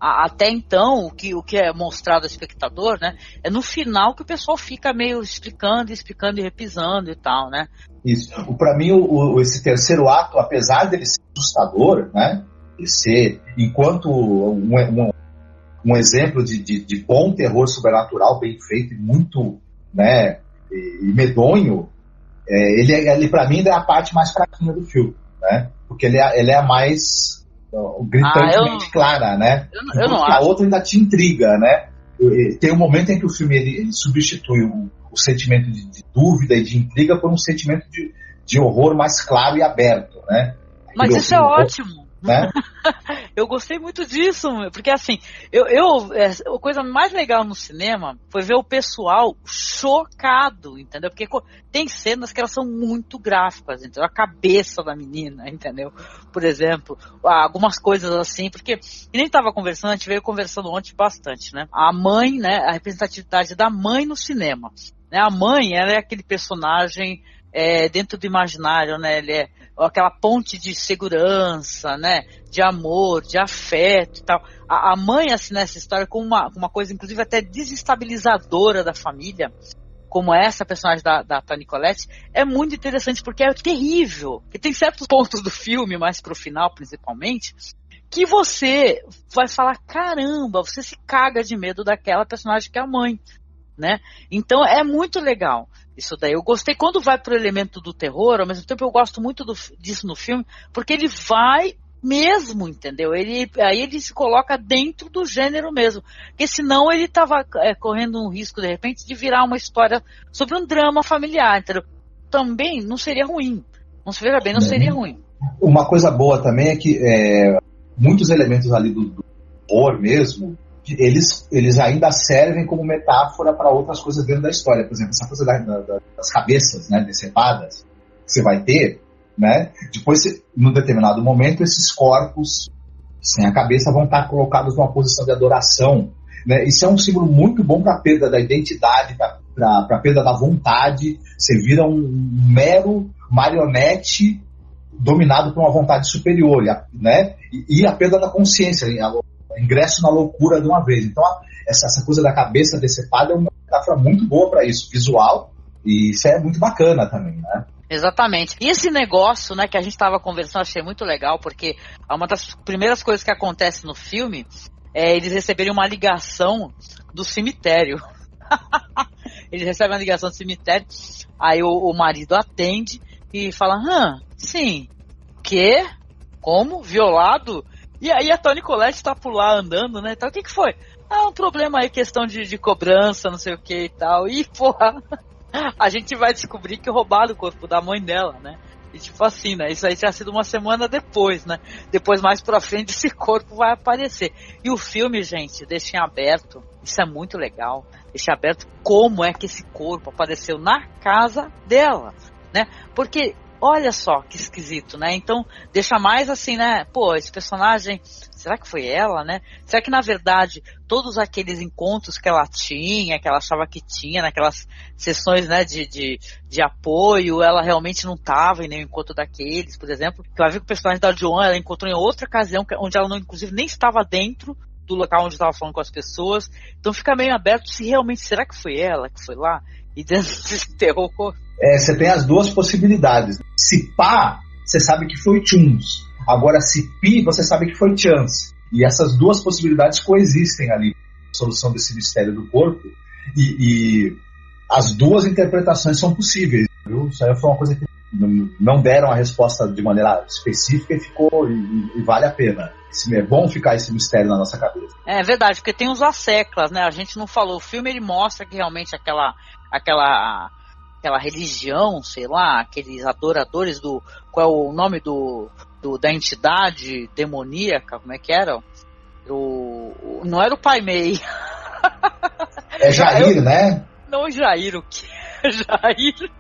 até então, o que é mostrado ao espectador, né? É no final que o pessoal fica meio explicando e repisando e tal, né? Isso. Para mim, esse terceiro ato, apesar dele ser assustador, né? De ser, enquanto um exemplo de bom terror sobrenatural, bem feito e muito, né, e medonho, ele para mim é a parte mais fraquinha do filme, né? Porque ele é a mais gritantemente clara, né? Eu não acho. A outra ainda te intriga, né? Tem um momento em que o filme ele substitui o sentimento de dúvida e de intriga por um sentimento de horror mais claro e aberto, né? Mas isso é ótimo. Né? Eu gostei muito disso, porque assim, a coisa mais legal no cinema foi ver o pessoal chocado, entendeu? Porque tem cenas que elas são muito gráficas, entendeu? A cabeça da menina, entendeu? Por exemplo, algumas coisas assim, porque nem estava conversando, a gente veio conversando ontem bastante, né? A mãe, né? A representatividade da mãe no cinema, né? A mãe, ela é aquele personagem dentro do imaginário, né? Ele é aquela ponte de segurança, né? De amor, de afeto e tal. A mãe, assim, nessa história, com uma coisa, inclusive, até desestabilizadora da família, como essa personagem da Toni Collette, é muito interessante, porque é terrível. E tem certos pontos do filme, mais pro final, principalmente, que você vai falar, caramba, você se caga de medo daquela personagem que é a mãe, né? Então é muito legal isso daí. Eu gostei quando vai pro elemento do terror, ao mesmo tempo eu gosto muito disso no filme, porque ele vai mesmo, entendeu? Aí ele se coloca dentro do gênero mesmo, porque senão ele tava correndo um risco, de repente, de virar uma história sobre um drama familiar, entendeu? Também não seria ruim. Não se veja bem, não seria ruim. Uma coisa boa também é que muitos elementos ali do horror mesmo, eles ainda servem como metáfora para outras coisas dentro da história. Por exemplo, essa coisa das cabeças, né, decepadas que você vai ter, né? Depois, num determinado momento, esses corpos sem a cabeça vão estar colocados numa posição de adoração, né? Isso é um símbolo muito bom para a perda da identidade, para a perda da vontade. Você vira um mero marionete dominado por uma vontade superior, né? E a perda da consciência, ingresso na loucura de uma vez. Então, essa coisa da cabeça decepada é uma metáfora muito boa para isso, visual, e isso é muito bacana também, né? Exatamente. E esse negócio, né, que a gente estava conversando, achei muito legal, porque uma das primeiras coisas que acontece no filme é eles receberem uma ligação do cemitério. Ele recebe uma ligação do cemitério, aí o marido atende e fala, sim, quê? Como? Violado? E aí a Toni Collette tá por lá andando, né? Então, o que foi? Um problema aí, questão de cobrança, não sei o que e tal. E, porra, a gente vai descobrir que roubaram o corpo da mãe dela, né? E tipo assim, né? Isso aí tinha sido uma semana depois, né? Depois, mais pra frente, esse corpo vai aparecer. E o filme, gente, deixa em aberto. Isso é muito legal. Deixa aberto como é que esse corpo apareceu na casa dela, né? Porque, olha só que esquisito, né? Então, deixa mais assim, né? Pô, esse personagem, será que foi ela, né? Será que, na verdade, todos aqueles encontros que ela tinha, que ela achava que tinha, naquelas sessões, né, de apoio, ela realmente não estava em nenhum encontro daqueles, por exemplo? Que ela viu que o personagem da Joan, ela encontrou em outra ocasião, onde ela, não, inclusive, nem estava dentro do local onde estava falando com as pessoas. Então, fica meio aberto se realmente, será que foi ela que foi lá e desenterrou o corpo? Você tem as duas possibilidades. Se pá, você sabe que foi Chuns. Agora, se pi, você sabe que foi Chance. E essas duas possibilidades coexistem ali na solução desse mistério do corpo. E as duas interpretações são possíveis. Viu? Isso aí foi uma coisa que não deram a resposta de maneira específica e ficou e vale a pena. É bom ficar esse mistério na nossa cabeça. É verdade, porque tem os asseclas, né? A gente não falou. O filme ele mostra que realmente aquela religião, sei lá, aqueles adoradores do... Qual é o nome da entidade demoníaca? Como é que era? Não era o Pai Mei. É Jair, né? Não, Jair, o quê? Jair?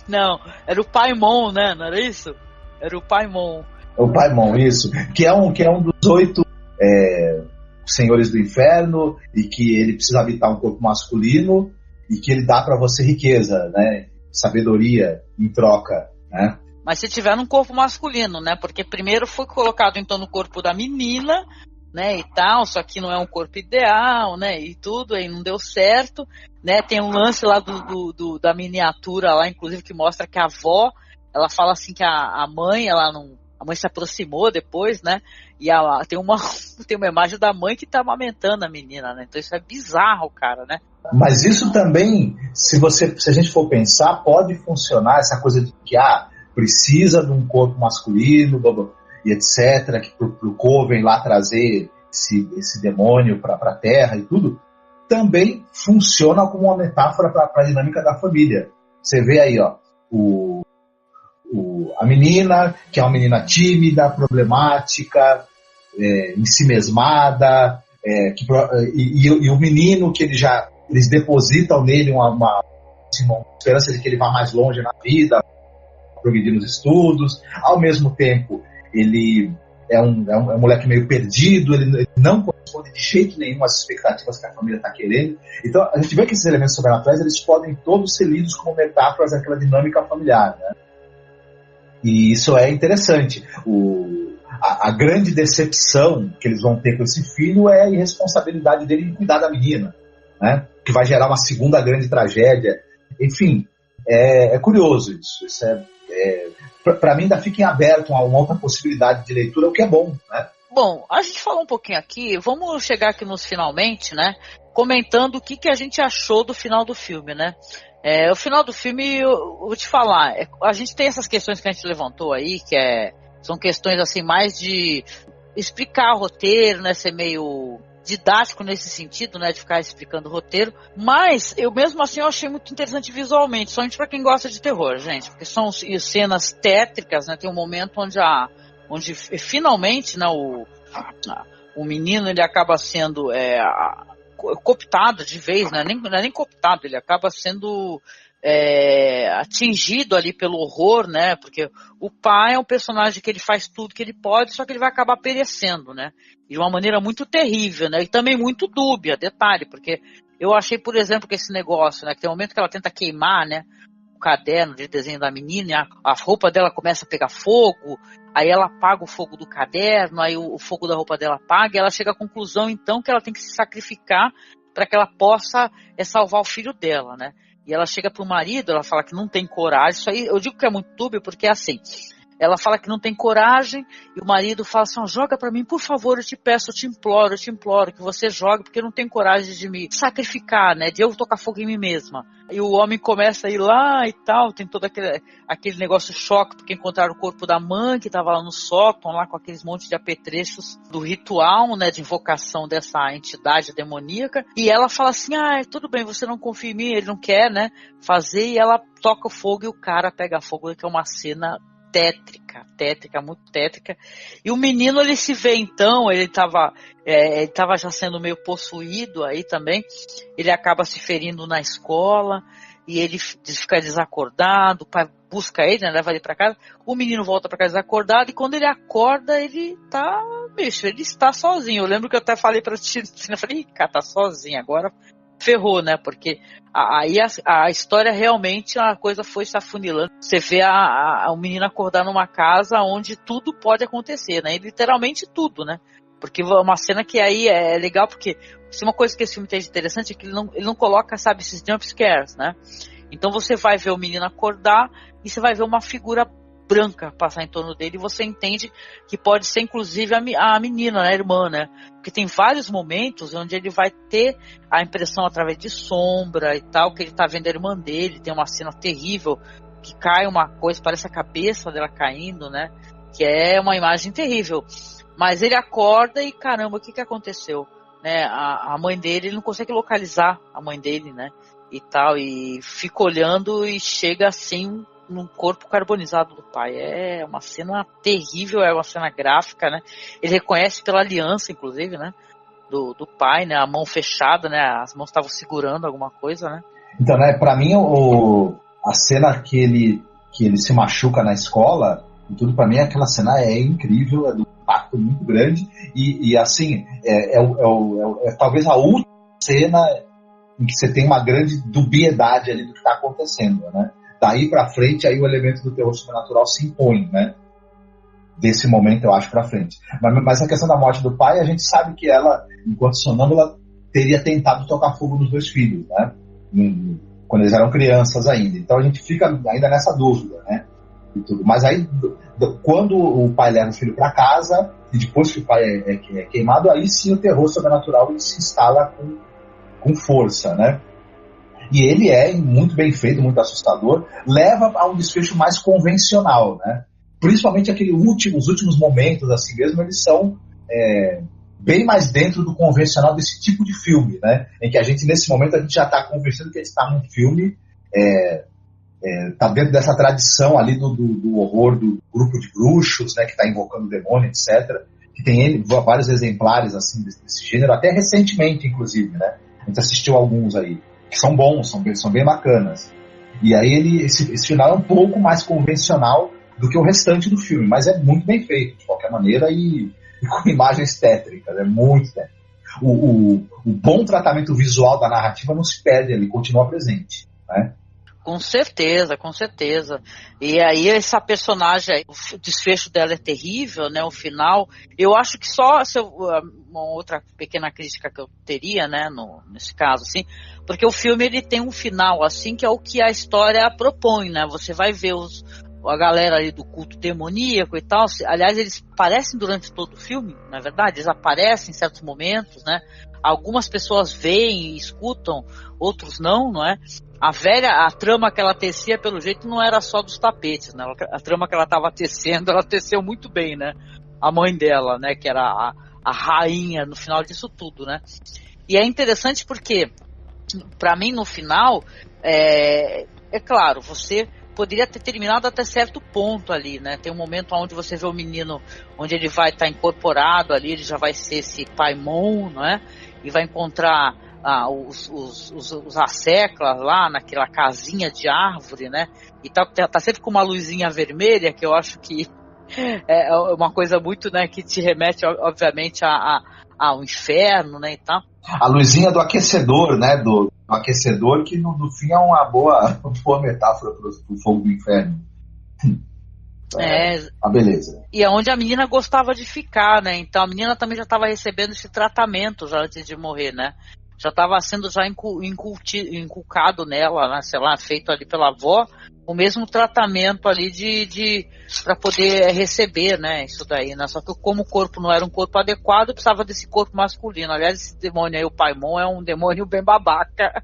Não, era o Paimon, né? Não era isso? Era o Paimon. O Paimon, isso. Que é um dos 8 senhores do inferno e que ele precisa habitar um corpo masculino e que ele dá pra você riqueza, né? Sabedoria em troca, né? Mas se tiver num corpo masculino, né? Porque primeiro foi colocado então no corpo da menina, né? E tal, só que não é um corpo ideal, né? E tudo, aí não deu certo, né? Tem um lance lá da miniatura lá, inclusive, que mostra que a avó, ela fala assim que a mãe, a mãe se aproximou depois, né? E tem uma imagem da mãe que tá amamentando a menina, né? Então isso é bizarro, cara, né? Mas isso também, se a gente for pensar, pode funcionar essa coisa de que precisa de um corpo masculino e etc, que pro Coven lá trazer esse demônio para a Terra e tudo, também funciona como uma metáfora para a dinâmica da família. Você vê aí, ó, a menina, que é uma menina tímida, problemática, ensimesmada, e o menino que eles depositam nele uma esperança de que ele vá mais longe na vida, progredir nos estudos. Ao mesmo tempo, ele é um moleque meio perdido, ele não corresponde de jeito nenhum às expectativas que a família está querendo. Então, a gente vê que esses elementos sobrenaturais, eles podem todos ser lidos como metáforas daquela dinâmica familiar, né? E isso é interessante. A grande decepção que eles vão ter com esse filho é a irresponsabilidade dele em cuidar da menina, né? Que vai gerar uma segunda grande tragédia. Enfim, é curioso isso. Isso para mim ainda fica em aberto uma outra possibilidade de leitura, o que é bom, né? Bom, a gente falou um pouquinho aqui, vamos chegar aqui nos finalmente, né? Comentando o que a gente achou do final do filme, né? O final do filme, eu vou te falar, a gente tem essas questões que a gente levantou aí, são questões assim mais de explicar o roteiro, né? Ser meio didático nesse sentido, né, de ficar explicando o roteiro, mas eu mesmo assim eu achei muito interessante visualmente, somente para quem gosta de terror, gente, porque são cenas tétricas, né, tem um momento onde finalmente, né, o menino ele acaba sendo cooptado de vez, né, não é nem cooptado, ele acaba sendo atingido ali pelo horror, né, porque o pai é um personagem que ele faz tudo que ele pode, só que ele vai acabar perecendo, né, de uma maneira muito terrível, né, e também muito dúbia, detalhe, porque eu achei, por exemplo, que esse negócio, né, que tem um momento que ela tenta queimar, né, o caderno de desenho da menina, e a roupa dela começa a pegar fogo, aí ela apaga o fogo do caderno, aí o fogo da roupa dela apaga, e ela chega à conclusão, então, que ela tem que se sacrificar para que ela possa salvar o filho dela, né. E ela chega pro marido, ela fala que não tem coragem. Isso aí, eu digo que é muito dúbio, porque assim, Ela fala que não tem coragem, e o marido fala assim, joga pra mim, por favor, eu te peço, eu te imploro, que você jogue, porque eu não tenho coragem de me sacrificar, né, de eu tocar fogo em mim mesma. E o homem começa a ir lá e tal, tem todo aquele negócio choque, porque encontraram o corpo da mãe, que estava lá no sótão, lá com aqueles montes de apetrechos do ritual, né, de invocação dessa entidade demoníaca, e ela fala assim, tudo bem, você não confia em mim, ele não quer, né, fazer, e ela toca o fogo e o cara pega fogo, que é uma cena tétrica, muito tétrica. E o menino, ele se vê então, ele tava já sendo meio possuído aí também, ele acaba se ferindo na escola, e ele fica desacordado, o pai busca ele, né, leva ele pra casa, o menino volta pra casa desacordado, e quando ele acorda, ele está sozinho. Eu lembro que eu até falei pra Tina, eu falei, cara, tá sozinho, agora ferrou, né, porque aí a história realmente, a coisa foi se afunilando. Você vê o menino acordar numa casa onde tudo pode acontecer, né, e literalmente tudo, né, porque uma cena que aí é legal, porque uma coisa que esse filme tem de interessante é que ele não coloca, sabe, esses jump scares, né, então você vai ver o menino acordar e você vai ver uma figura branca passar em torno dele, e você entende que pode ser inclusive a menina, né, a irmã, né, porque tem vários momentos onde ele vai ter a impressão através de sombra e tal, que ele tá vendo a irmã dele. Tem uma cena terrível que cai uma coisa, parece a cabeça dela caindo, né, que é uma imagem terrível, mas ele acorda e caramba, o que aconteceu, né, a mãe dele, ele não consegue localizar a mãe dele, né, e tal, e fica olhando e chega assim no corpo carbonizado do pai. É uma cena terrível, é uma cena gráfica, né? Ele reconhece pela aliança, inclusive, né? Do pai, né? A mão fechada, né? As mãos estavam segurando alguma coisa, né? Então, né? Pra mim, a cena que ele se machuca na escola, e tudo pra mim, aquela cena é incrível, é de um impacto muito grande, e assim, é talvez a última cena em que você tem uma grande dubiedade ali do que está acontecendo, né? Daí pra frente, aí o elemento do terror sobrenatural se impõe, né? Desse momento, eu acho, pra frente. Mas a questão da morte do pai, a gente sabe que ela, enquanto sonâmbula, teria tentado tocar fogo nos dois filhos, né? Quando eles eram crianças ainda. Então a gente fica ainda nessa dúvida, né? E tudo. Mas aí, quando o pai leva o filho pra casa, e depois que o pai é queimado, aí sim o terror sobrenatural ele se instala com força, né? E ele é muito bem feito, muito assustador, leva a um desfecho mais convencional, né? Principalmente os últimos momentos, assim mesmo, eles são bem mais dentro do convencional desse tipo de filme, né? Em que nesse momento, a gente já está conversando que a gente está num filme, está dentro dessa tradição ali do horror do grupo de bruxos, né? Que está invocando o demônio, etc. Que tem vários exemplares, assim, desse gênero, até recentemente, inclusive, né? A gente assistiu alguns aí, que são bons, são bem bacanas. E aí esse final é um pouco mais convencional do que o restante do filme, mas é muito bem feito, de qualquer maneira, e com imagens tétricas, é muito tétrico. O bom tratamento visual da narrativa não se perde ali, continua presente, né? Com certeza, com certeza. E aí essa personagem, o desfecho dela é terrível, né? O final. Eu acho que uma outra pequena crítica que eu teria, né? Nesse caso, assim, porque o filme ele tem um final, assim, que é o que a história propõe, né? Você vai ver a galera ali do culto demoníaco e tal. Aliás, eles aparecem durante todo o filme, na verdade, eles aparecem em certos momentos, né? Algumas pessoas veem e escutam, outros não é? A trama que ela tecia, pelo jeito, não era só dos tapetes, né? A trama que ela estava tecendo, ela teceu muito bem, né? A mãe dela, né? Que era a rainha no final disso tudo, né? E é interessante porque, para mim, no final, é claro, você poderia ter terminado até certo ponto ali, né? Tem um momento onde você vê o menino, onde ele vai estar incorporado ali, ele já vai ser esse Paimon, não é? E vai encontrar os asseclas lá naquela casinha de árvore, né? E tá sempre com uma luzinha vermelha, que eu acho que é uma coisa muito, né, que te remete, obviamente, ao inferno, né, e tal. A luzinha do aquecedor, né, do aquecedor, que no fim é uma boa metáfora para o fogo do inferno. A beleza. E é onde a menina gostava de ficar, né? Então a menina também já estava recebendo esse tratamento já antes de morrer, né? já estava sendo já inculcado nela, né, sei lá, feito ali pela avó, o mesmo tratamento ali para poder receber, né, isso daí, né, só que como o corpo não era um corpo adequado, precisava desse corpo masculino. Aliás, esse demônio aí, o Paimon, é um demônio bem babaca,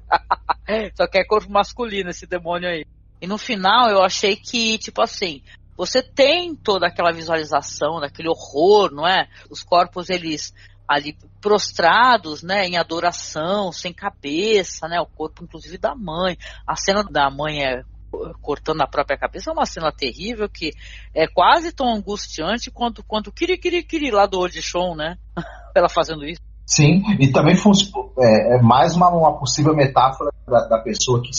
só que é corpo masculino esse demônio aí. E no final eu achei que, tipo assim, você tem toda aquela visualização daquele horror, não é? Os corpos, eles ali prostrados, né, em adoração, sem cabeça, né, o corpo inclusive da mãe. A cena da mãe cortando a própria cabeça é uma cena terrível, que é quase tão angustiante quanto o Kiri lá do Audition, né, ela fazendo isso. Sim, e também é mais uma possível metáfora da pessoa que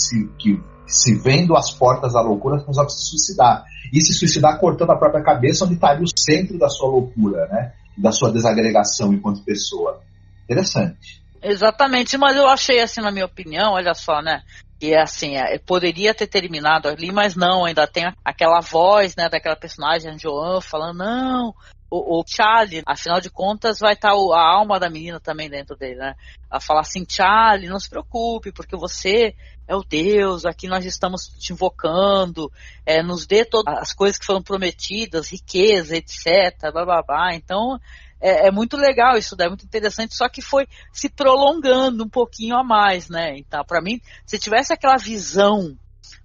se vendo às portas da loucura resolve se suicidar. E se suicidar cortando a própria cabeça, onde estaria o centro da sua loucura, né? Da sua desagregação enquanto pessoa. Interessante. Exatamente, mas eu achei, assim, na minha opinião, olha só, né, que assim, poderia ter terminado ali, mas não, ainda tem aquela voz, né, daquela personagem, a Joan, falando, não, o Charlie, afinal de contas, vai estar a alma da menina também dentro dele, né, a falar assim, Charlie, não se preocupe, porque você é o Deus, aqui nós estamos te invocando, nos dê todas as coisas que foram prometidas, riqueza, etc, blá, blá, blá. Então, é muito legal isso daí, é muito interessante, só que foi se prolongando um pouquinho a mais, né? Então, pra mim, se tivesse aquela visão,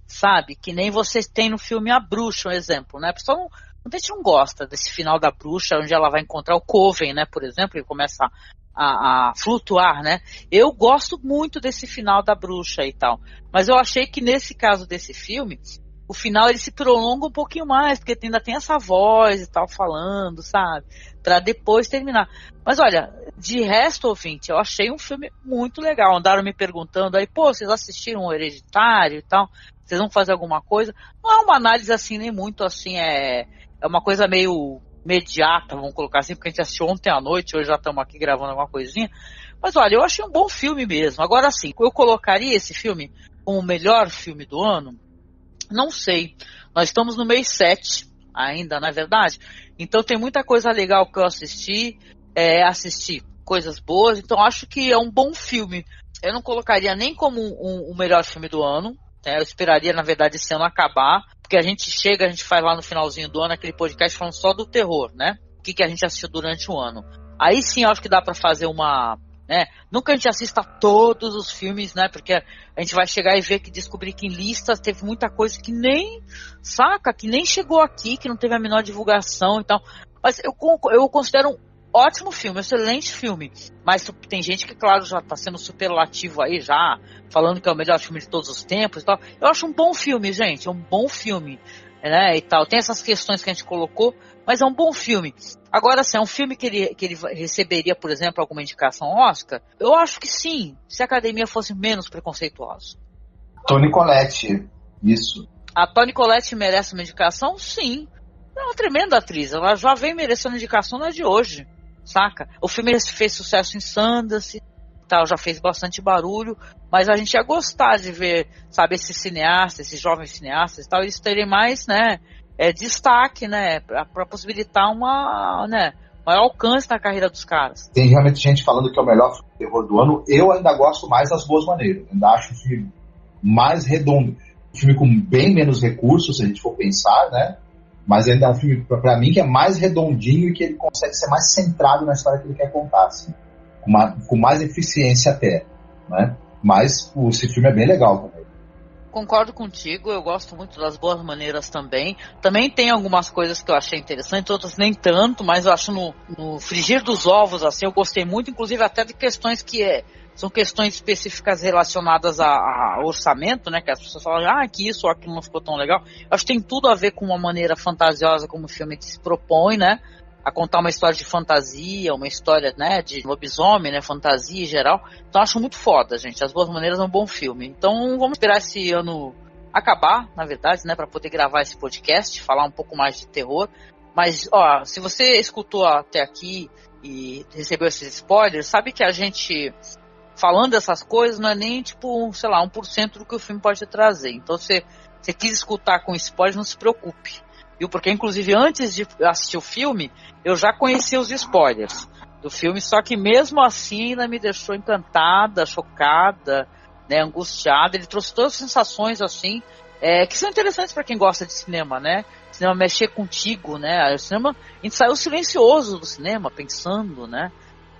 sabe, que nem vocês têm no filme A Bruxa, um exemplo, né? A pessoa muita gente não gosta desse final da bruxa, onde ela vai encontrar o Coven, né, por exemplo, e começa a flutuar, né? Eu gosto muito desse final da bruxa e tal, mas eu achei que nesse caso desse filme, o final ele se prolonga um pouquinho mais, porque ainda tem essa voz e tal falando, sabe? Pra depois terminar. Mas olha, de resto, ouvinte, eu achei um filme muito legal. Andaram me perguntando aí, pô, vocês assistiram o Hereditário e tal? Vocês vão fazer alguma coisa? Não é uma análise assim, nem muito assim, é uma coisa meio imediata, vamos colocar assim, porque a gente assistiu ontem à noite, hoje já estamos aqui gravando alguma coisinha. Mas olha, eu achei um bom filme mesmo. Agora sim, eu colocaria esse filme como o melhor filme do ano? Não sei. Nós estamos no mês 7 ainda, não é verdade? Então tem muita coisa legal que eu assisti coisas boas, então acho que é um bom filme. Eu não colocaria nem como o melhor filme do ano, né? Eu esperaria, na verdade, esse ano acabar, porque a gente faz lá no finalzinho do ano aquele podcast falando só do terror, né? O que a gente assistiu durante o ano. Aí sim, eu acho que dá pra fazer uma... né? Nunca a gente assista todos os filmes, né? Porque a gente vai chegar e ver que descobrir que em listas teve muita coisa que nem, saca? Que nem chegou aqui, que não teve a menor divulgação e tal. Mas eu considero um ótimo filme, um excelente filme. Mas tem gente que, claro, já tá sendo superlativo aí, já falando que é o melhor filme de todos os tempos e tal. Eu acho um bom filme, gente, é um bom filme, né? E tal. Tem essas questões que a gente colocou, mas é um bom filme. Agora, se é um filme que ele receberia, por exemplo, alguma indicação Oscar, eu acho que sim, se a academia fosse menos preconceituosa. Toni Collette, isso. A Toni Collette merece uma indicação? Sim. É uma tremenda atriz, ela já vem merecendo indicação na de hoje, saca? O filme fez sucesso em Sundance, tal, já fez bastante barulho, mas a gente ia gostar de ver, sabe, esses jovens cineastas e tal, eles terem mais, né, destaque, né, para possibilitar maior alcance na carreira dos caras. Tem realmente gente falando que é o melhor filme de terror do ano. Eu ainda gosto mais das Boas Maneiras. Ainda acho o filme mais redondo. Um filme com bem menos recursos, se a gente for pensar, né? Mas ainda é um filme, para mim, que é mais redondinho e que ele consegue ser mais centrado na história que ele quer contar, assim. Com mais eficiência até, né? Mas esse filme é bem legal também. Concordo contigo, eu gosto muito das Boas Maneiras também. Também tem algumas coisas que eu achei interessantes, outras nem tanto, mas eu acho no frigir dos ovos, assim, eu gostei muito, inclusive até de questões que são questões específicas relacionadas a orçamento, né, que as pessoas falam, que isso ou aquilo não ficou tão legal. Eu acho que tem tudo a ver com uma maneira fantasiosa como o filme se propõe, né, a contar uma história de fantasia, uma história, né, de lobisomem, né, fantasia em geral. Então acho muito foda, gente. As Boas Maneiras é um bom filme. Então vamos esperar esse ano acabar, na verdade, né, para poder gravar esse podcast, falar um pouco mais de terror. Mas, ó, se você escutou até aqui e recebeu esses spoilers, sabe que a gente, falando essas coisas, não é nem, tipo, sei lá, 1% do que o filme pode trazer. Então, se você quis escutar com spoilers, não se preocupe. Viu? Porque, inclusive, antes de assistir o filme, eu já conhecia os spoilers. do filme, só que mesmo assim ainda me deixou encantada, chocada, né, angustiada. Ele trouxe todas as sensações assim, que são interessantes para quem gosta de cinema, né? Cinema mexer contigo, né? O cinema, a gente saiu silencioso do cinema, pensando, né?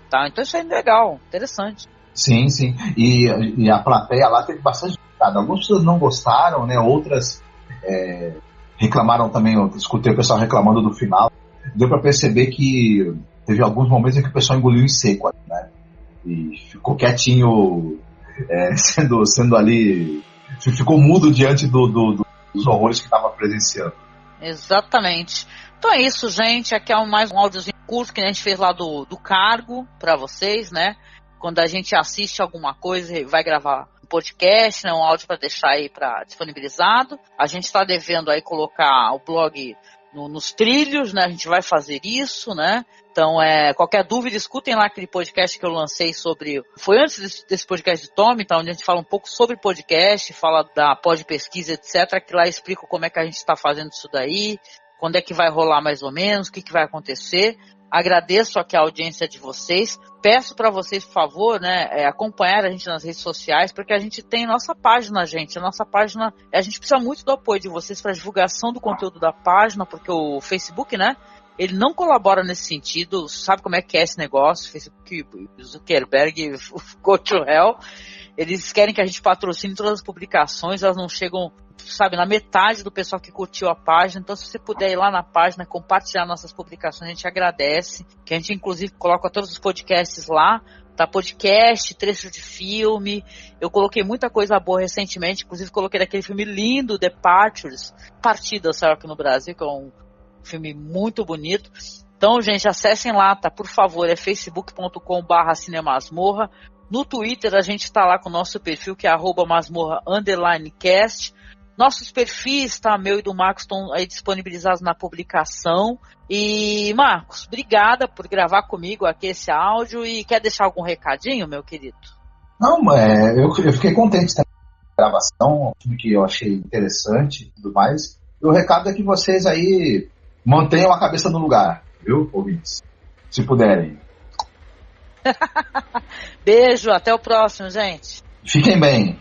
Tá, então isso é legal, interessante. Sim, sim. E a plateia lá teve bastante. Algumas pessoas não gostaram, né? Outras reclamaram também. Eu escutei o pessoal reclamando do final. Deu para perceber que teve alguns momentos em que o pessoal engoliu em seco, né? E ficou quietinho, sendo ali. Ficou mudo diante dos horrores que estava presenciando. Exatamente. Então é isso, gente. Aqui é mais um áudiozinho curto que a gente fez lá do cargo para vocês, né? Quando a gente assiste alguma coisa e vai gravar um podcast, né? Um áudio para deixar aí para disponibilizado. A gente está devendo aí colocar o blog nos trilhos, né? A gente vai fazer isso, né? Então, qualquer dúvida, escutem lá aquele podcast que eu lancei sobre... Foi antes desse podcast de Tommy, tá? Onde a gente fala um pouco sobre podcast, fala da pós-pesquisa, etc. Que lá eu explico como é que a gente está fazendo isso daí, quando é que vai rolar mais ou menos, o que vai acontecer. Agradeço aqui a audiência de vocês. Peço para vocês, por favor, né, acompanhar a gente nas redes sociais, porque a gente tem nossa página, gente. A nossa página, a gente precisa muito do apoio de vocês para a divulgação do conteúdo da página, porque o Facebook, né, ele não colabora nesse sentido. Sabe como é que é esse negócio? O Facebook, Zuckerberg, go to hell. Eles querem que a gente patrocine todas as publicações, elas não chegam, sabe, na metade do pessoal que curtiu a página. Então, se você puder ir lá na página, compartilhar nossas publicações, a gente agradece. Que a gente, inclusive, coloca todos os podcasts lá, tá? Podcast, trecho de filme. Eu coloquei muita coisa boa recentemente, inclusive coloquei daquele filme lindo, Departures. Partida saiu aqui no Brasil, que é um filme muito bonito. Então, gente, acessem lá, tá? Por favor, é facebook.com/cinemasmorra. No Twitter a gente está lá com o nosso perfil, que é @masmorra_cast. Nossos perfis, tá? Meu e do Marcos estão aí disponibilizados na publicação. E, Marcos, obrigada por gravar comigo aqui esse áudio. E quer deixar algum recadinho, meu querido? Não, eu fiquei contente com a gravação, um filme que eu achei interessante e tudo mais. E o recado é que vocês aí mantenham a cabeça no lugar, viu, ouvintes? Se puderem. Beijo, até o próximo, gente. Fiquem bem.